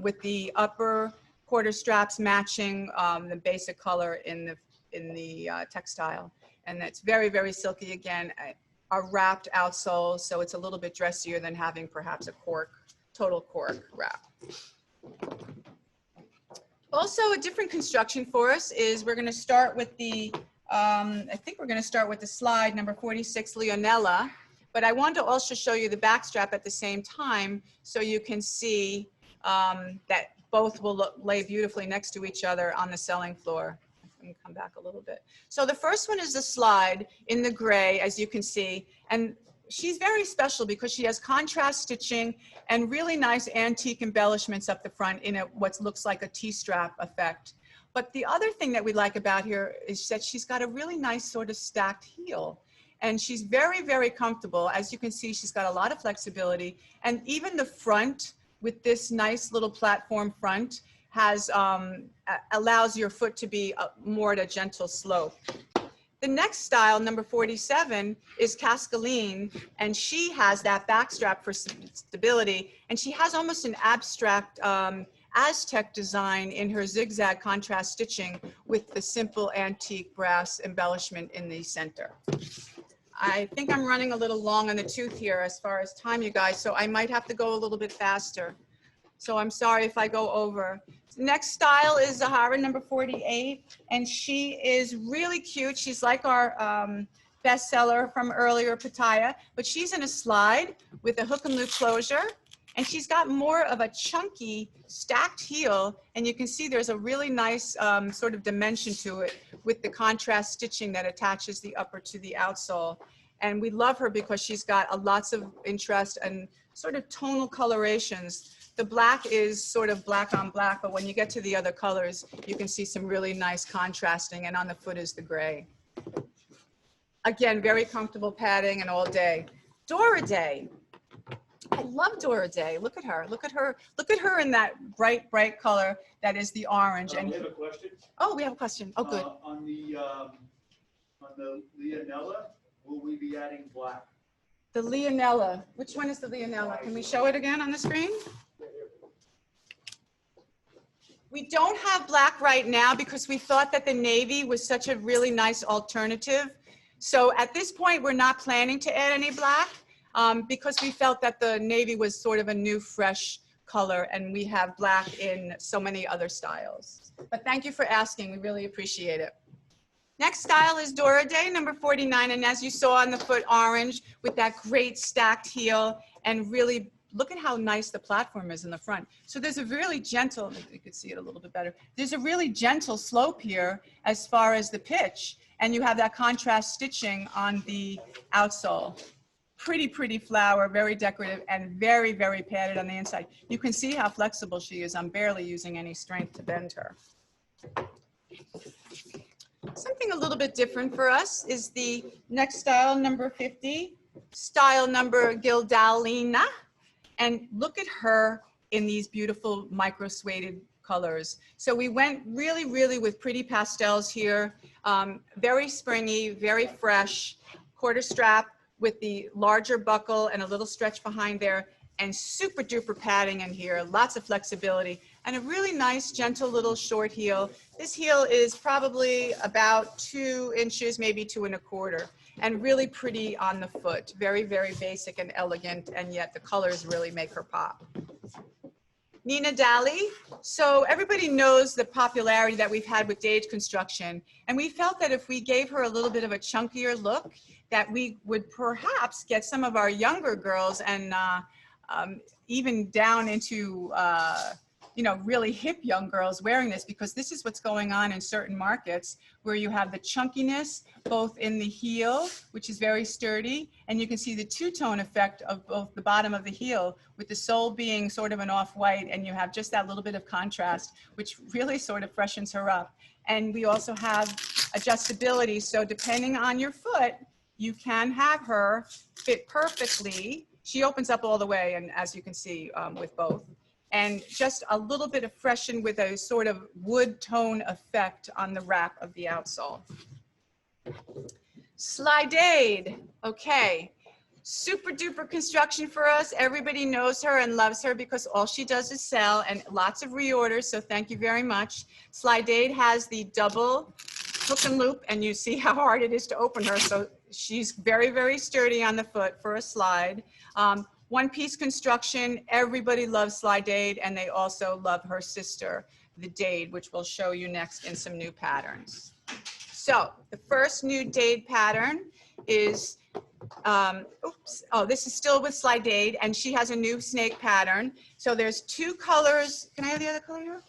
with the upper quarter straps matching the basic color in the textile. And it's very, very silky. Again, a wrapped outsole, so it's a little bit dressier than having perhaps a total cork wrap. Also, a different construction for us is we're going to start with the, I think we're going to start with the slide number 46, Leonela, but I wanted to also show you the back strap at the same time so you can see that both will lay beautifully next to each other on the selling floor. Let me come back a little bit. So the first one is the slide in the gray, as you can see, and she's very special because she has contrast stitching and really nice antique embellishments up the front in what looks like a T-strap effect. But the other thing that we like about her is that she's got a really nice sort of stacked heel. And she's very, very comfortable. As you can see, she's got a lot of flexibility. And even the front, with this nice little platform front, has allows your foot to be more at a gentle slope. The next style, number 47, is Cascaline, and she has that back strap for stability, and she has almost an abstract Aztec design in her zigzag contrast stitching with the simple antique brass embellishment in the center. I think I'm running a little long on the tooth here as far as time, you guys, so I might have to go a little bit faster. So I'm sorry if I go over. Next style is Zahara, number 48, and she is really cute. She's like our bestseller from earlier, Pitaya, but she's in a slide with a hook and loop closure, and she's got more of a chunky stacked heel, and you can see there's a really nice sort of dimension to it with the contrast stitching that attaches the upper to the outsole. And we love her because she's got lots of interest and sort of tonal colorations. The black is sort of black on black, but when you get to the other colors, you can see some really nice contrasting, and on the foot is the gray. Again, very comfortable padding and all day. Dora Day. I love Dora Day. Look at her. Look at her. Look at her in that bright, bright color that is the orange. And
we have a question.
Oh, we have a question. Oh, good.
On the Leonela, will we be adding black?
The Leonela. Which one is the Leonela? Can we show it again on the screen? We don't have black right now because we thought that the navy was such a really nice alternative. So at this point, we're not planning to add any black because we felt that the navy was sort of a new, fresh color, and we have black in so many other styles. But thank you for asking. We really appreciate it. Next style is Dora Day, number 49. And as you saw on the foot, orange with that great stacked heel, and really look at how nice the platform is in the front. So there's a really gentle, you could see it a little bit better. There's a really gentle slope here as far as the pitch, and you have that contrast stitching on the outsole. Pretty, pretty flower, very decorative, and very, very padded on the inside. You can see how flexible she is. I'm barely using any strength to bend her. Something a little bit different for us is the next style, number 50, style number GADELINA. And look at her in these beautiful micro suede colors. So we went really, really with pretty pastels here. Very springy, very fresh, quarter strap with the larger buckle and a little stretch behind there, and super duper padding in here, lots of flexibility, and a really nice, gentle little short heel. This heel is probably about 2 inches, maybe 2 1/4. And really pretty on the foot. Very, very basic and elegant, and yet the colors really make her pop. Nina Daly. So everybody knows the popularity that we've had with Dade construction, and we felt that if we gave her a little bit of a chunkier look, that we would perhaps get some of our younger girls and even down into you know, really hip young girls wearing this, because this is what's going on in certain markets where you have the chunkiness both in the heel, which is very sturdy, and you can see the two-tone effect of both the bottom of the heel with the sole being sort of an off-white, and you have just that little bit of contrast, which really sort of freshens her up. And we also have adjustability, so depending on your foot, you can have her fit perfectly. She opens up all the way, and as you can see with both. And just a little bit of freshen with a sort of wood tone effect on the wrap of the outsole. Slidade, okay. Super duper construction for us. Everybody knows her and loves her because all she does is sell, and lots of reorders, so thank you very much. Slidade has the double hook and loop, and you see how hard it is to open her, so she's very, very sturdy on the foot for a slide. One-piece construction, everybody loves Slidade, and they also love her sister, the Dade, which we'll show you next in some new patterns. So the first new Dade pattern is, this is still with Slidade, and she has a new snake pattern. So there's two colors. Can I have the other color here?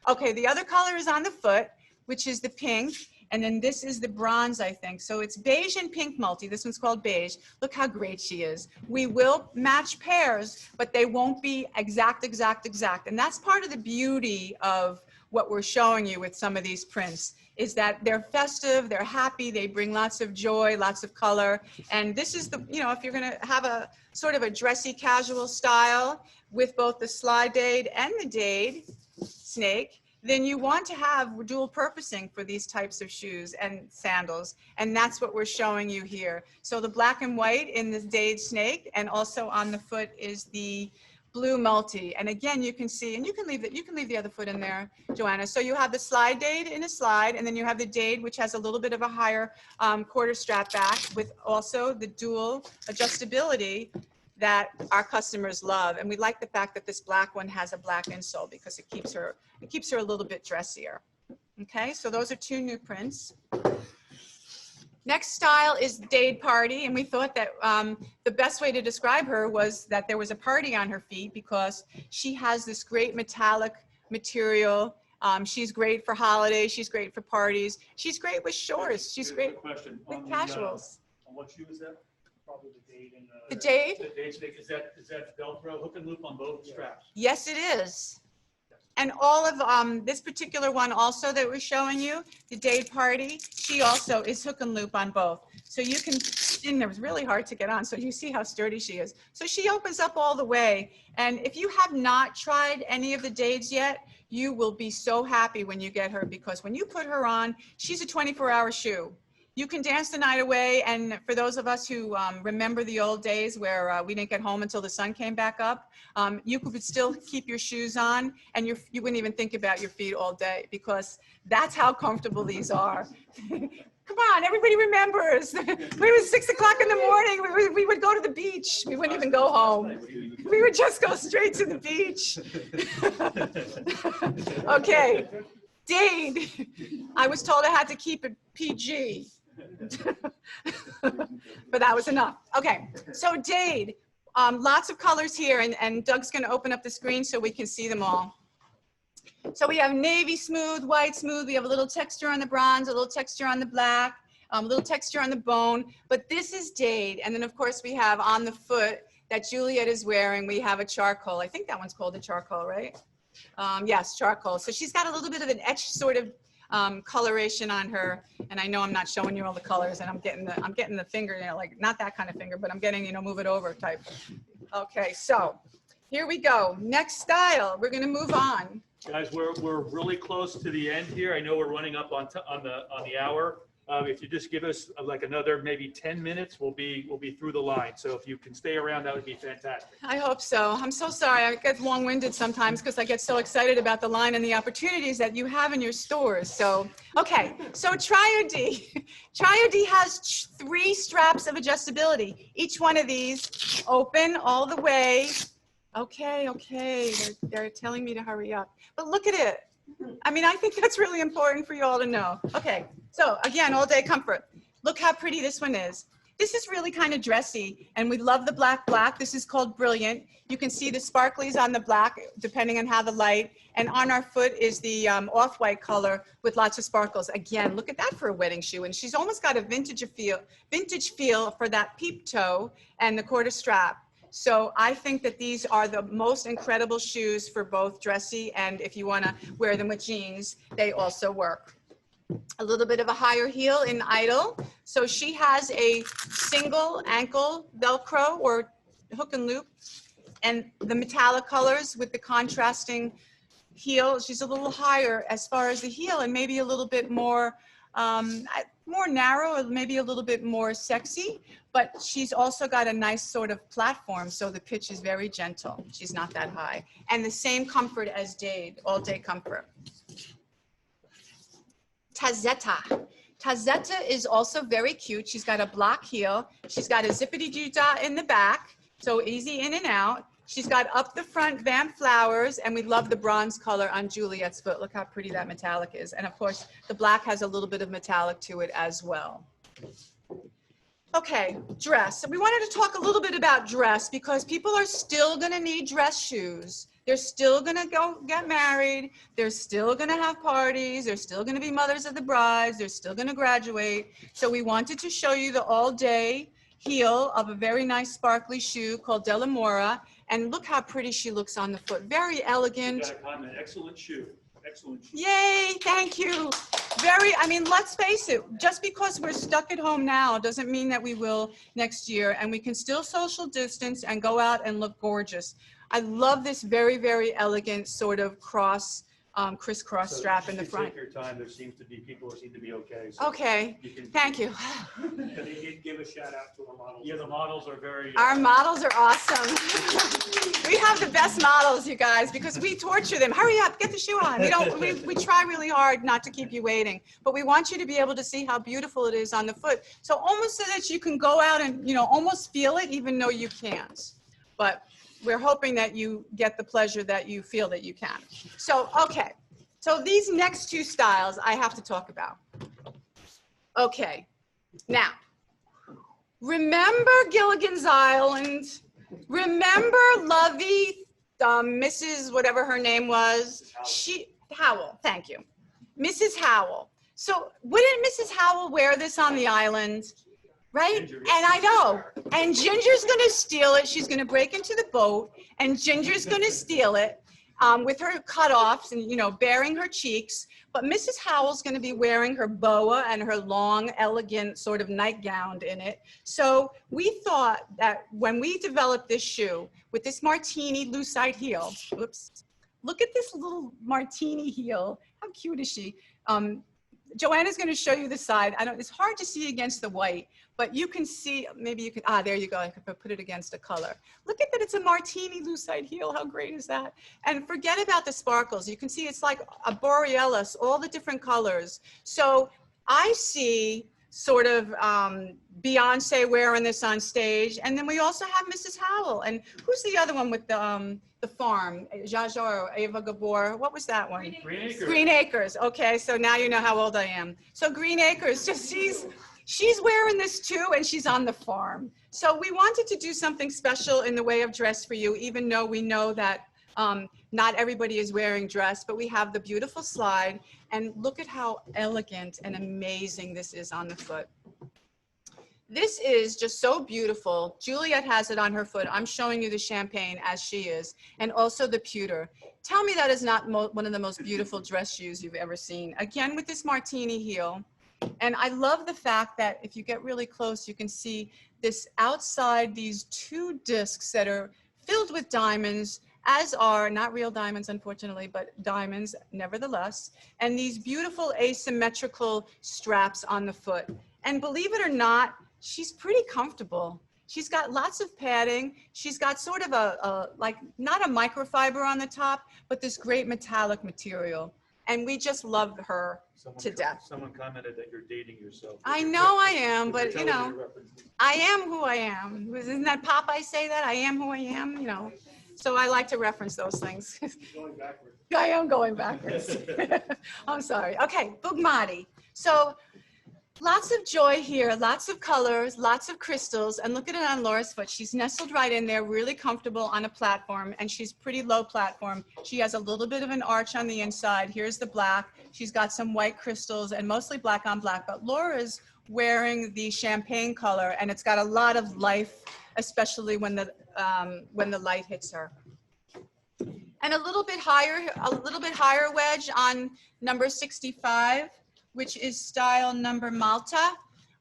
Okay, the other color is on the foot, which is the pink. And then this is the bronze, I think. So it's beige and pink multi. This one's called beige. Look how great she is. We will match pairs, but they won't be exact. And that's part of the beauty of what we're showing you with some of these prints, is that they're festive, they're happy, they bring lots of joy, lots of color. And this is the, you know, if you're gonna have a sort of a dressy casual style with both the Slidade and the Dade snake, then you want to have dual purposing for these types of shoes and sandals. And that's what we're showing you here. So the black and white in the Dade snake, and also on the foot is the blue multi. And again, you can see, and you can leave the other foot in there, Joanna. So you have the Slidade in a slide, and then you have the Dade, which has a little bit of a higher quarter strap back, with also the dual adjustability that our customers love. And we like the fact that this black one has a black insole because it keeps her a little bit dressier. Okay, so those are two new prints. Next style is Dade Party, and we thought that the best way to describe her was that there was a party on her feet, because she has this great metallic material. She's great for holidays, she's great for parties, she's great with shorts, she's great with casuals.
On what shoe is that? Probably the Dade and
the Dade?
The Dade snake, is that Velcro hook and loop on both straps?
Yes, it is. And all of this particular one also that we're showing you, the Dade Party, she also is hook and loop on both. So you can, and it was really hard to get on, so you see how sturdy she is. So she opens up all the way. And if you have not tried any of the Dades yet, you will be so happy when you get her, because when you put her on, she's a 24-hour shoe. You can dance the night away, and for those of us who remember the old days where we didn't get home until the sun came back up, you could still keep your shoes on, and you wouldn't even think about your feet all day, because that's how comfortable these are. Come on, everybody remembers. When it was 6 o'clock in the morning, we would go to the beach. We wouldn't even go home. We would just go straight to the beach. Okay, Dade. I was told I had to keep it PG. But that was enough. Okay, so Dade, lots of colors here, and Doug's going to open up the screen so we can see them all. So we have navy smooth, white smooth, we have a little texture on the bronze, a little texture on the black, a little texture on the bone, but this is Dade. And then of course we have on the foot that Juliet is wearing, we have a charcoal. I think that one's called a charcoal, right? Yes, charcoal. So she's got a little bit of an etched sort of coloration on her, and I know I'm not showing you all the colors, and I'm getting the finger, you know, like not that kind of finger, but I'm getting, you know, move it over type. Okay, so here we go. Next style. We're going to move on.
Guys, we're really close to the end here. I know we're running up on the hour. If you just give us like another maybe 10 minutes, we'll be through the line. So if you can stay around, that would be fantastic.
I hope so. I'm so sorry. I get long-winded sometimes because I get so excited about the line and the opportunities that you have in your stores. So, okay. So Trio D. Trio D has 3 straps of adjustability. Each one of these open all the way Okay, okay. They're telling me to hurry up. But look at it. I mean, I think that's really important for you all to know. Okay, so again, all day comfort. Look how pretty this one is. This is really kind of dressy, and we love the black. This is called Brilliant. You can see the sparklies on the black, depending on how the light, and on our foot is the off-white color with lots of sparkles. Again, look at that for a wedding shoe, and she's almost got a vintage feel for that peep toe and the quarter strap. So I think that these are the most incredible shoes for both dressy and if you want to wear them with jeans, they also work. A little bit of a higher heel in Idol. So she has a single ankle Velcro or hook and loop, and the metallic colors with the contrasting heel. She's a little higher as far as the heel and maybe a little bit more narrow, or maybe a little bit more sexy, but she's also got a nice sort of platform, so the pitch is very gentle. She's not that high. And the same comfort as Dade, all day comfort. Tazetta. Tazetta is also very cute. She's got a block heel. She's got a zippity-doo-dah in the back, so easy in and out. She's got up the front vamp flowers, and we love the bronze color on Juliet's foot. Look how pretty that metallic is. And of course, the black has a little bit of metallic to it as well. Okay, dress. So we wanted to talk a little bit about dress because people are still gonna need dress shoes. They're still gonna go get married. They're still gonna have parties. They're still gonna be mothers of the brides. They're still gonna graduate. So we wanted to show you the all-day heel of a very nice sparkly shoe called DELMIRA. And look how pretty she looks on the foot. Very elegant.
Got a comment. Excellent shoe. Excellent shoe.
Yay, thank you. I mean, let's face it, just because we're stuck at home now doesn't mean that we will next year, and we can still social distance and go out and look gorgeous. I love this very, very elegant sort of crisscross strap in the front.
Take your time. There seems to be people who seem to be okay. So
okay, thank you.
They did give a shout out to our models.
Yeah, the models are very.
Our models are awesome. We have the best models, you guys, because we torture them. Hurry up, get the shoe on. We try really hard not to keep you waiting, but we want you to be able to see how beautiful it is on the foot. So almost so that you can go out and, you know, almost feel it even though you can't. But we're hoping that you get the pleasure that you feel that you can. So, okay. So these next two styles I have to talk about. Okay. Now, remember Gilligan's Island? Remember Lovey, Mrs. whatever her name was? Howell, thank you. Mrs. Howell. So wouldn't Mrs. Howell wear this on the island? Right?
Ginger.
And I know. And Ginger's going to steal it. She's going to break into the boat, and Ginger's going to steal it with her cutoffs and, you know, baring her cheeks. But Mrs. Howell's going to be wearing her boa and her long, elegant sort of nightgown in it. So we thought that when we developed this shoe with this martini loose-side heel, oops, look at this little martini heel. How cute is she? Joanna's going to show you the side. It's hard to see against the white, but you can see, maybe you can, there you go. I could put it against a color. Look at that. It's a martini loose side heel. How great is that? And forget about the sparkles. You can see it's like a borealis, all the different colors. So I see sort of Beyonce wearing this on stage. And then we also have Mrs. Howell. And who's the other one with the farm? Jaja, Ava Gabor. What was that one?
Green Acres.
Green Acres. Okay, so now you know how old I am. So Green Acres, just she's wearing this too, and she's on the farm. So we wanted to do something special in the way of dress for you, even though we know that not everybody is wearing dress, but we have the beautiful slide, and look at how elegant and amazing this is on the foot. This is just so beautiful. Juliet has it on her foot. I'm showing you the champagne as she is, and also the pewter. Tell me that is not one of the most beautiful dress shoes you've ever seen. Again, with this martini heel. And I love the fact that if you get really close, you can see this outside, these two discs that are filled with diamonds, as are, not real diamonds, unfortunately, but diamonds nevertheless, and these beautiful asymmetrical straps on the foot. And believe it or not, she's pretty comfortable. She's got lots of padding. She's got sort of like, not a microfiber on the top, but this great metallic material. And we just love her to death.
Someone commented that you're dating yourself.
I know I am, but you know, I am who I am. Isn't that Popeye say that? I am who I am, you know. So I like to reference those things.
Going backwards.
I am going backwards. I'm sorry. Okay, Bugmati. So lots of joy here, lots of colors, lots of crystals, and look at it on Laura's foot. She's nestled right in there, really comfortable on a platform, and she's pretty low platform. She has a little bit of an arch on the inside. Here's the black. She's got some white crystals and mostly black on black, but Laura's wearing the champagne color, and it's got a lot of life, especially when the light hits her. And a little bit higher wedge on number 65, which is style number Malta.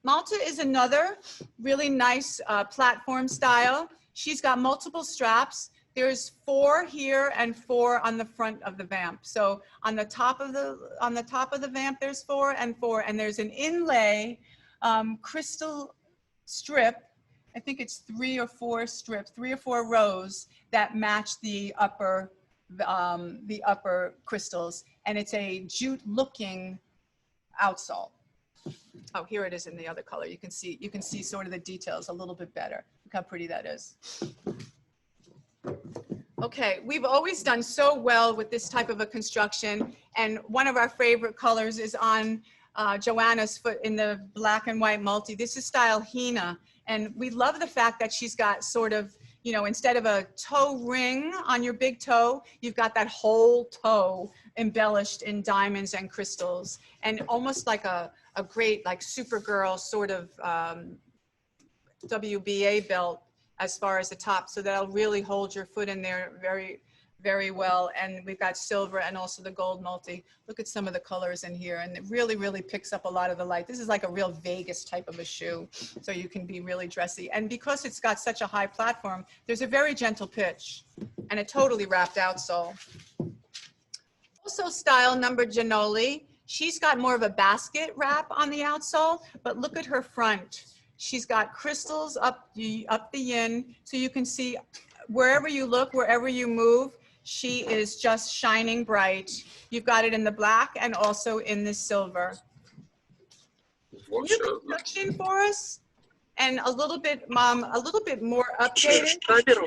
Malta is another really nice platform style. She's got multiple straps. There's 4 here and 4 on the front of the vamp. So on the top of the vamp, there's 4 and 4, and there's an inlay crystal strip. I think it's 3 or 4 strips, 3 or 4 rows that match the upper crystals, and it's a jute-looking outsole. Oh, here it is in the other color. You can see sort of the details a little bit better. Look how pretty that is. Okay, we've always done so well with this type of a construction, and one of our favorite colors is on Joanna's foot in the black and white multi. This is style Hina, and we love the fact that she's got sort of, you know, instead of a toe ring on your big toe, you've got that whole toe embellished in diamonds and crystals, and almost like a great, like Supergirl sort of WBA belt as far as the top, so that'll really hold your foot in there very, very well. And we've got silver and also the gold multi. Look at some of the colors in here, and it really, really picks up a lot of the light. This is like a real Vegas type of a shoe, so you can be really dressy. And because it's got such a high platform, there's a very gentle pitch and a totally wrapped outsole. Also style number Janoli. She's got more of a basket wrap on the outsole, but look at her front. She's got crystals up the yin, so you can see wherever you look, wherever you move, she is just shining bright. You've got it in the black and also in the silver. New construction for us, and a little bit more updated.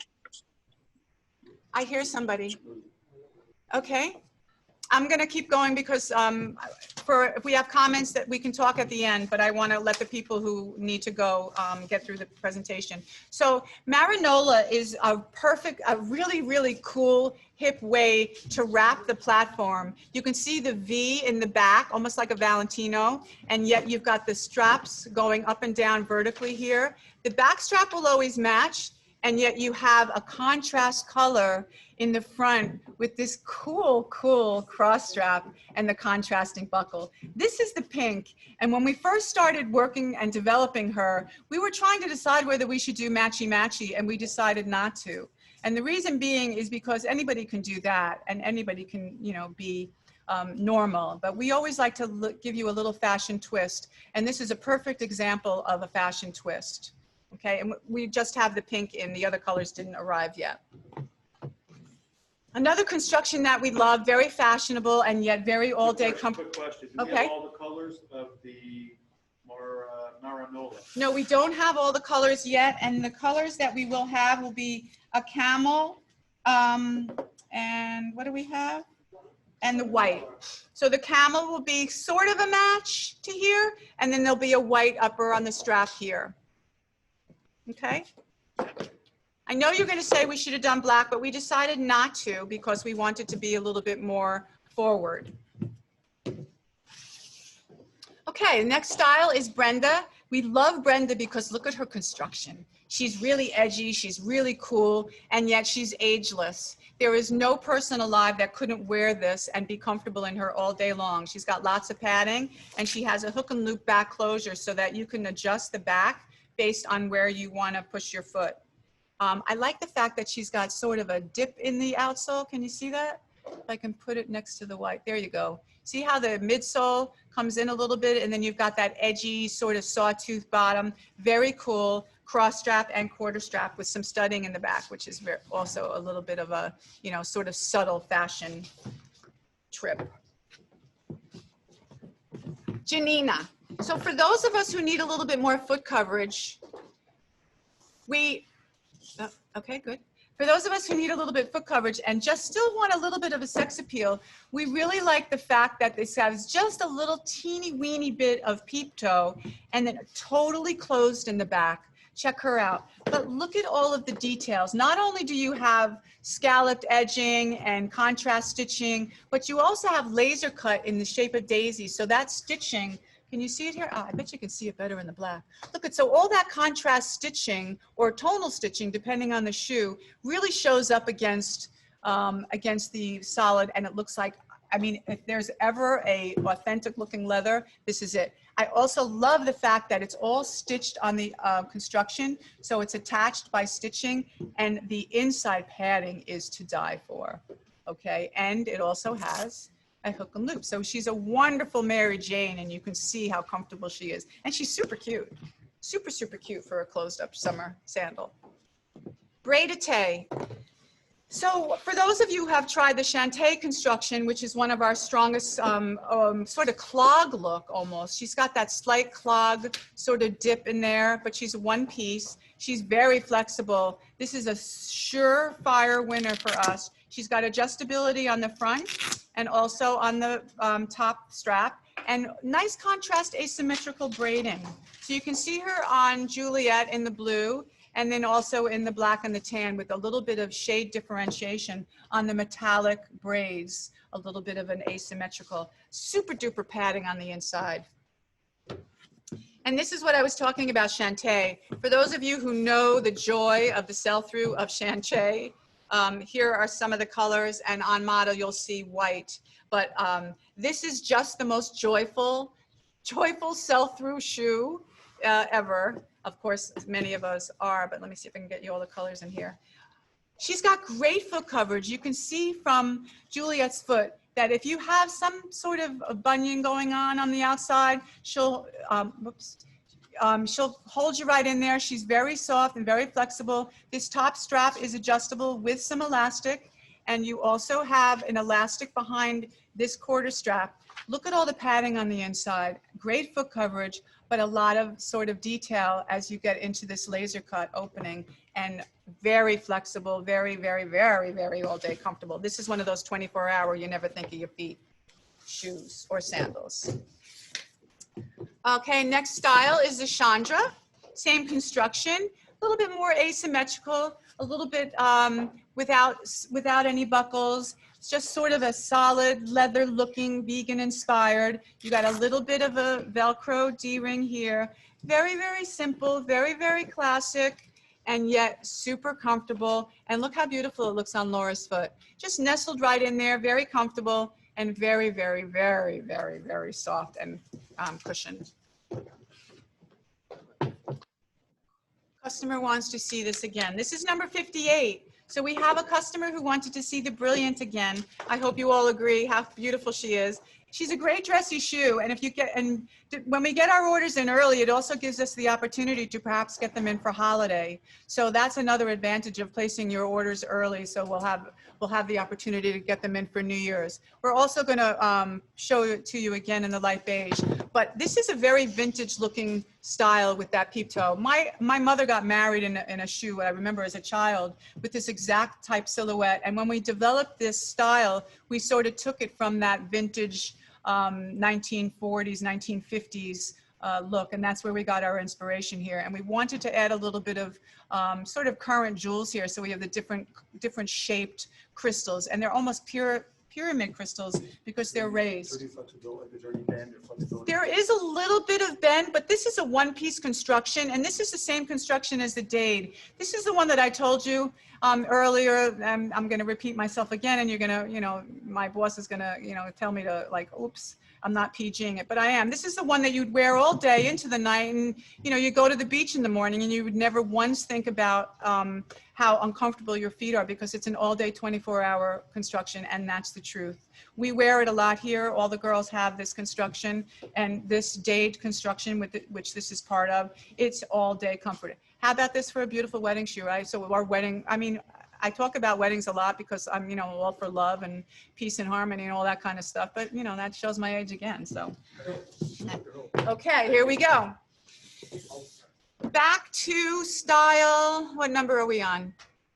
I hear somebody. Okay. I'm going to keep going because if we have comments that we can talk at the end, but I want to let the people who need to go get through the presentation. So Marinola is a really, really cool, hip way to wrap the platform. You can see the V in the back, almost like a Valentino, and yet you've got the straps going up and down vertically here. The back strap will always match, and yet you have a contrast color in the front with this cool cross strap and the contrasting buckle. This is the pink, and when we first started working and developing her, we were trying to decide whether we should do matchy-matchy, and we decided not to. And the reason being is because anybody can do that, and anybody can, you know, be normal, but we always like to give you a little fashion twist, and this is a perfect example of a fashion twist. Okay, and we just have the pink in, the other colors didn't arrive yet. Another construction that we love, very fashionable and yet very all-day comfort.
Quick question. Do we have all the colors of the Marinola?
No, we don't have all the colors yet, and the colors that we will have will be a camel, and what do we have? And the white. So the camel will be sort of a match to here, and then there'll be a white upper on the strap here. Okay. I know you're going to say we should have done black, but we decided not to because we wanted to be a little bit more forward. Okay, the next style is Brenda. We love Brenda because look at her construction. She's really edgy, she's really cool, and yet she's ageless. There is no person alive that couldn't wear this and be comfortable in her all day long. She's got lots of padding, and she has a hook and loop back closure so that you can adjust the back based on where you want to push your foot. I like the fact that she's got sort of a dip in the outsole. Can you see that? If I can put it next to the white. There you go. See how the midsole comes in a little bit, and then you've got that edgy sort of sawtooth bottom. Very cool cross strap and quarter strap with some studding in the back, which is also a little bit of a, you know, sort of subtle fashion trip. Janina. So for those of us who need a little bit more foot coverage, okay, good. For those of us who need a little bit of foot coverage and just still want a little bit of a sex appeal, we really like the fact that this has just a little teeny weeny bit of peep toe and then totally closed in the back. Check her out. But look at all of the details. Not only do you have scalloped edging and contrast stitching, but you also have laser cut in the shape of daisies. So that stitching, can you see it here? Oh, I bet you can see it better in the black. Look at, so all that contrast stitching or tonal stitching, depending on the shoe, really shows up against the solid, and it looks like, I mean, if there's ever a authentic looking leather, this is it. I also love the fact that it's all stitched on the construction, so it's attached by stitching, and the inside padding is to die for, okay? And it also has a hook and loop. So she's a wonderful Mary Jane, and you can see how comfortable she is. And she's super cute, super, super cute for a closed up summer sandal. Braid-a-tay. So for those of you who have tried the Chanté construction, which is one of our strongest sort of clog look almost. She's got that slight clog sort of dip in there, but she's one piece. She's very flexible. This is a surefire winner for us. She's got adjustability on the front and also on the top strap, and nice contrast asymmetrical braiding. So you can see her on Juliet in the blue, and then also in the black and the tan with a little bit of shade differentiation on the metallic braids, a little bit of an asymmetrical, super duper padding on the inside. And this is what I was talking about Chanté. For those of you who know the joy of the sell-through of Chanté, here are some of the colors, and on model you'll see white. But this is just the most joyful sell-through shoe ever. Of course, many of us are, but let me see if I can get you all the colors in here. She's got great foot coverage. You can see from Juliet's foot that if you have some sort of a bunion going on the outside, she'll hold you right in there. She's very soft and very flexible. This top strap is adjustable with some elastic, and you also have an elastic behind this quarter strap. Look at all the padding on the inside. Great foot coverage, but a lot of sort of detail as you get into this laser cut opening, and very flexible, very, very, very, very all day comfortable. This is one of those 24-hour, you never think of your feet shoes or sandals. Okay, next style is the Chandra. Same construction, a little bit more asymmetrical, a little bit without any buckles. It's just sort of a solid leather looking, vegan inspired. You got a little bit of a Velcro D-ring here. Very, very simple, very, very classic, and yet super comfortable. And look how beautiful it looks on Laura's foot. Just nestled right in there, very comfortable, and very, very, very, very, very soft and cushioned. Customer wants to see this again. This is number 58. So we have a customer who wanted to see the Brilliant again. I hope you all agree how beautiful she is. She's a great dressy shoe, and when we get our orders in early, it also gives us the opportunity to perhaps get them in for holiday. So that's another advantage of placing your orders early. So we'll have the opportunity to get them in for New Year's. We're also going to show it to you again in the light beige. But this is a very vintage looking style with that peep toe. My mother got married in a shoe, I remember as a child, with this exact type silhouette. And when we developed this style, we sort of took it from that vintage 1940s, 1950s look, and that's where we got our inspiration here. And we wanted to add a little bit of sort of current jewels here, so we have the different shaped crystals, and they're almost pyramid crystals because they're raised. There is a little bit of bend, but this is a one-piece construction, and this is the same construction as the Dade. This is the one that I told you earlier. I'm going to repeat myself again, and you're going to, my boss is going to, tell me to, like, oops, I'm not PGing it, but I am. This is the one that you'd wear all day into the night, and, you go to the beach in the morning, and you would never once think about how uncomfortable your feet are, because it's an all-day 24-hour construction, and that's the truth. We wear it a lot here. All the girls have this construction, and this Dade construction, which this is part of, it's all-day comfort. How about this for a beautiful wedding shoe, right? So our wedding, I talk about weddings a lot because I'm, all for love and peace and harmony and all that kind of stuff, but, that shows my age again, so. Okay, here we go. Back to style. What number are we on?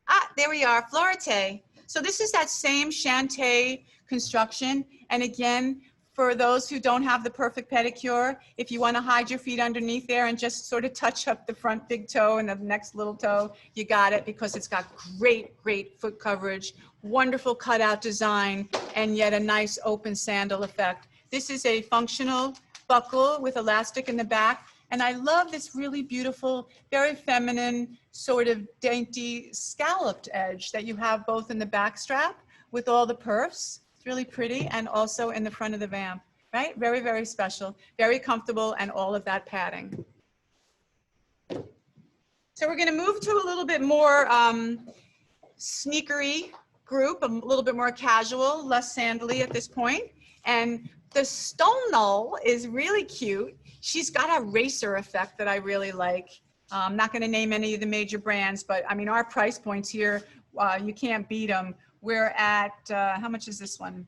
Ah, there we are, Florite. So this is that same Shantae construction. And again, for those who don't have the perfect pedicure, if you want to hide your feet underneath there and just sort of touch up the front big toe and the next little toe, you got it, because it's got great, great foot coverage, wonderful cutout design, and yet a nice open sandal effect. This is a functional buckle with elastic in the back. And I love this really beautiful, very feminine, sort of dainty scalloped edge that you have both in the back strap with all the perfs. It's really pretty, and also in the front of the vamp, right? Very, very special, very comfortable, and all of that padding. So we're gonna move to a little bit more sneakery group, a little bit more casual, less sandally at this point. And the Stonal is really cute. She's got a racer effect that I really like. I'm not going to name any of the major brands, but I mean, our price points here, you can't beat them. We're at, how much is this one?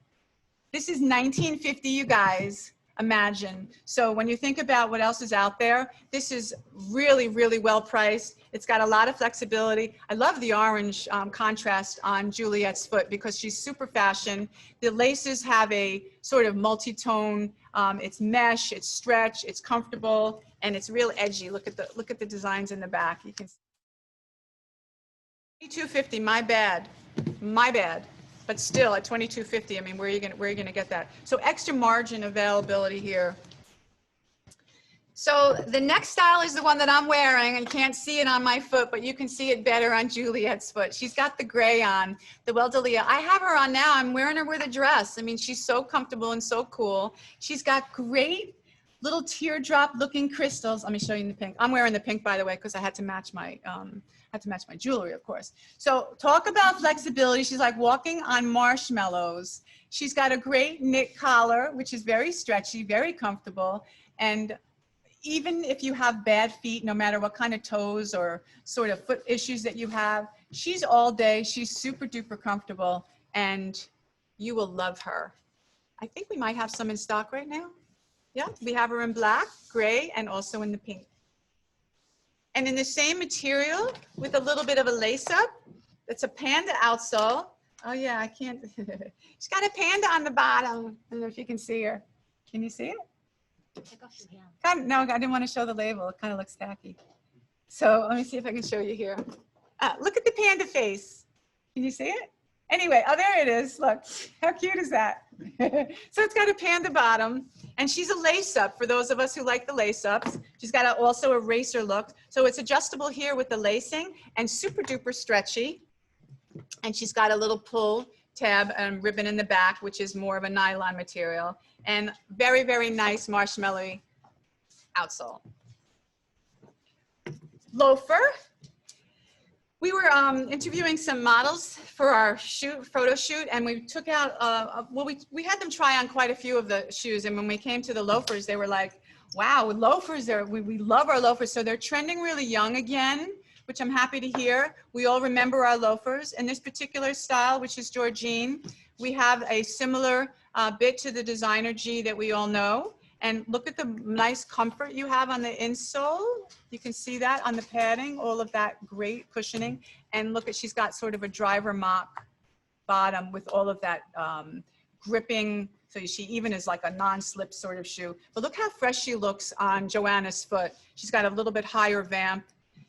This is $19.50, you guys. Imagine. So when you think about what else is out there, this is really, really well priced. It's got a lot of flexibility. I love the orange contrast on Juliet's foot because she's super fashion. The laces have a sort of multi-tone. It's mesh, it's stretch, it's comfortable, and it's real edgy. Look at the designs in the back. You can see. $22.50. My bad. But still at $22.50, I mean, where are you gonna get that? So extra margin availability here. So the next style is the one that I'm wearing, and you can't see it on my foot, but you can see it better on Juliet's foot. She's got the gray on, the Weldelia. I have her on now. I'm wearing her with a dress. I mean, she's so comfortable and so cool. She's got great little teardrop looking crystals. Let me show you in the pink. I'm wearing the pink, by the way, because I had to match my jewelry, of course. So talk about flexibility. She's like walking on marshmallows. She's got a great knit collar, which is very stretchy, very comfortable. And even if you have bad feet, no matter what kind of toes or sort of foot issues that you have, she's all day. She's super duper comfortable, and you will love her. I think we might have some in stock right now. Yeah, we have her in black, gray, and also in the pink. And in the same material with a little bit of a lace up, it's a panda outsole. Oh yeah, I can't. She's got a panda on the bottom. I don't know if you can see her. Can you see it? No, I didn't want to show the label. It kind of looks tacky. So let me see if I can show you here. Look at the panda face. Can you see it? Anyway, oh, there it is. Look, how cute is that? So it's got a panda bottom, and she's a lace up for those of us who like the lace ups. She's got also a racer look. So it's adjustable here with the lacing and super duper stretchy. And she's got a little pull tab and ribbon in the back, which is more of a nylon material, and very, very nice marshmallowy outsole. Loafer. We were interviewing some models for our photo shoot, and we took out, we had them try on quite a few of the shoes, and when we came to the loafers, they were like, wow, loafers, we love our loafers. So they're trending really young again, which I'm happy to hear. We all remember our loafers. In this particular style, which is Georgine, we have a similar bit to the designer G that we all know. And look at the nice comfort you have on the insole. You can see that on the padding, all of that great cushioning. And look at, she's got sort of a driver mock bottom with all of that gripping. So she even is like a non-slip sort of shoe. But look how fresh she looks on Joanna's foot. She's got a little bit higher vamp.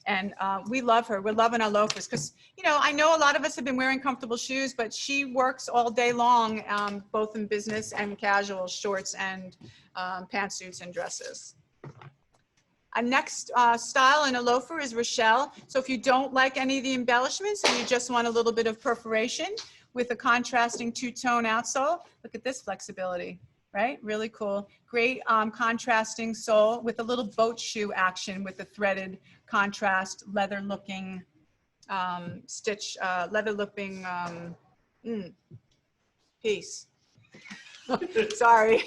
And we love her. We're loving our loafers because, you know, I know a lot of us have been wearing comfortable shoes, but she works all day long, both in business and casual, shorts and pantsuits and dresses. Our next style in a loafer is Rochelle. So if you don't like any of the embellishments and you just want a little bit of perforation with a contrasting two-tone outsole, look at this flexibility. Right? Really cool. Great contrasting sole with a little boat shoe action with the threaded contrast, leather looking stitch, leather looking piece. Sorry.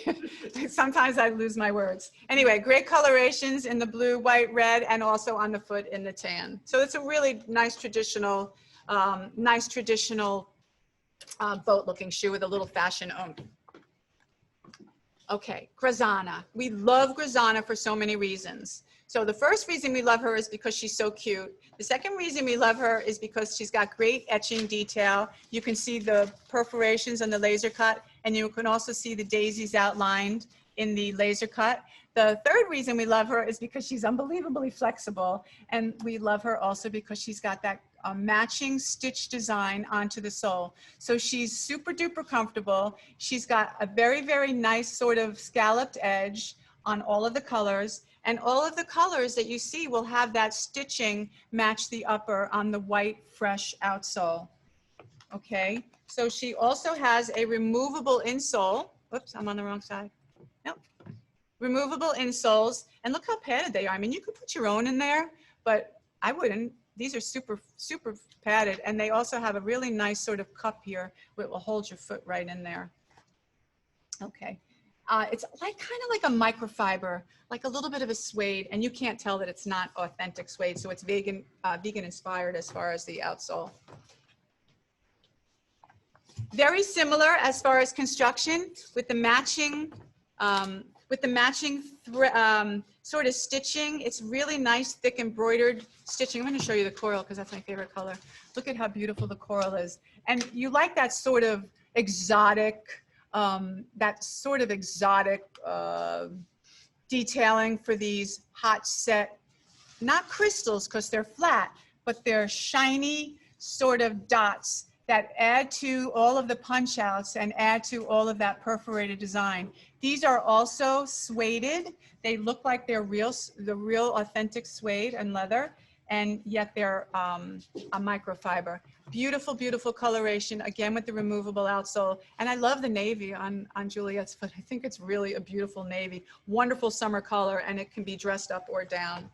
Sometimes I lose my words. Anyway, great colorations in the blue, white, red, and also on the foot in the tan. So it's a really nice traditional boat looking shoe with a little fashion oomph. Okay, Grazana. We love Grazana for so many reasons. So the first reason we love her is because she's so cute. The second reason we love her is because she's got great etching detail. You can see the perforations on the laser cut, and you can also see the daisies outlined in the laser cut. The third reason we love her is because she's unbelievably flexible, and we love her also because she's got that matching stitch design onto the sole. So she's super duper comfortable. She's got a very, very nice sort of scalloped edge on all of the colors, and all of the colors that you see will have that stitching match the upper on the white, fresh outsole. Okay, so she also has a removable insole. Whoops, I'm on the wrong side. Nope. Removable insoles, and look how padded they are. I mean, you could put your own in there, but I wouldn't. These are super, super padded, and they also have a really nice sort of cup here where it will hold your foot right in there. Okay. It's like kind of like a microfiber, like a little bit of a suede, and you can't tell that it's not authentic suede, so it's vegan, vegan inspired as far as the outsole. Very similar as far as construction with the matching sort of stitching. It's really nice, thick embroidered stitching. I'm going to show you the coral because that's my favorite color. Look at how beautiful the coral is. And you like that sort of exotic, detailing for these hot set, not crystals because they're flat, but they're shiny sort of dots that add to all of the punch outs and add to all of that perforated design. These are also sueded. They look like they're the real authentic suede and leather, and yet they're a microfiber. Beautiful, beautiful coloration, again with the removable outsole. And I love the navy on Juliet's foot. I think it's really a beautiful navy. Wonderful summer color, and it can be dressed up or down.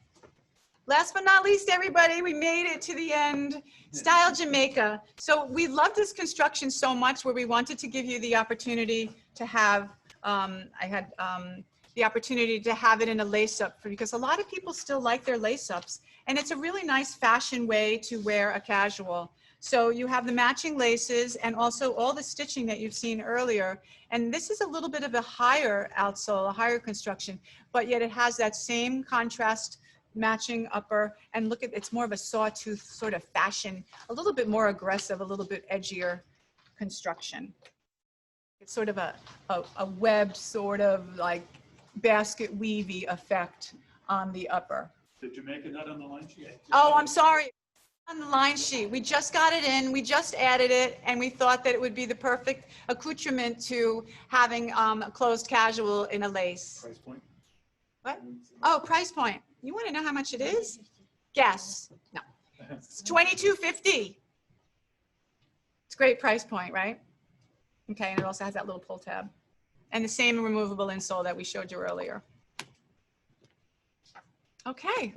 Last but not least, everybody, we made it to the end. Style Jamaica. So we love this construction so much where we wanted to give you the opportunity to have, the opportunity to have it in a lace-up, because a lot of people still like their lace-ups. And it's a really nice fashion way to wear a casual. So you have the matching laces and also all the stitching that you've seen earlier. And this is a little bit of a higher outsole, a higher construction, but yet it has that same contrast matching upper, and look at, it's more of a sawtooth sort of fashion, a little bit more aggressive, a little bit edgier construction. It's sort of a webbed sort of like basket weavy effect on the upper.
The Jamaica not on the line sheet?
Oh, I'm sorry. On the line sheet, we just got it in, we just added it, and we thought that it would be the perfect accoutrement to having a closed casual in a lace.
Price point?
What? Oh, price point. You want to know how much it is? Guess. No. It's $22.50. It's a great price point, right? Okay, and it also has that little pull tab. And the same removable insole that we showed you earlier. Okay.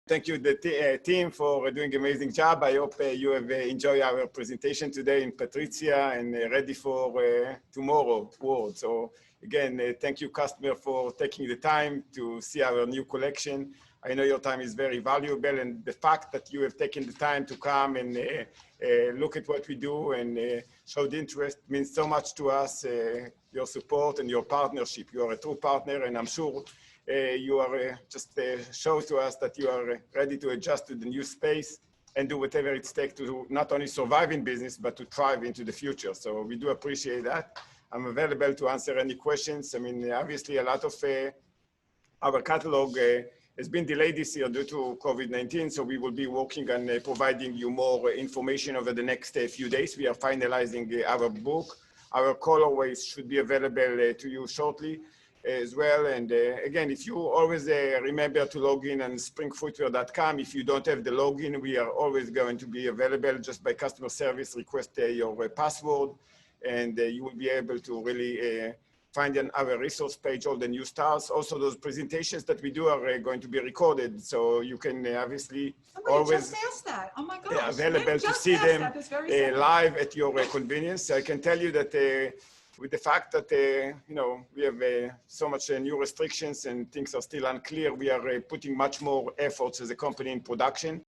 Thank you, the team, for doing an amazing job. I hope you have enjoyed our presentation today in Patrizia and ready for tomorrow world. So again, thank you, customer, for taking the time to see our new collection. I know your time is very valuable, and the fact that you have taken the time to come and look at what we do and show the interest means so much to us, your support and your partnership. You are a true partner, and I'm sure you are just shows to us that you are ready to adjust to the new space and do whatever it takes to not only survive in business, but to thrive into the future. So we do appreciate that. I'm available to answer any questions. I mean, obviously a lot of our catalog has been delayed this year due to COVID-19. So we will be working on providing you more information over the next few days. We are finalizing our book. Our colorways should be available to you shortly as well. And again, if you always remember to log in on springfootwear.com. If you don't have the login, we are always going to be available just by customer service. Request your password, and you will be able to really find on our resource page all the new styles. Also, those presentations that we do are going to be recorded, so you can obviously always
just asked that. Oh my gosh.
available to see them live at your convenience. I can tell you that with the fact that you know, we have so much new restrictions and things are still unclear, we are putting much more efforts as a company in production.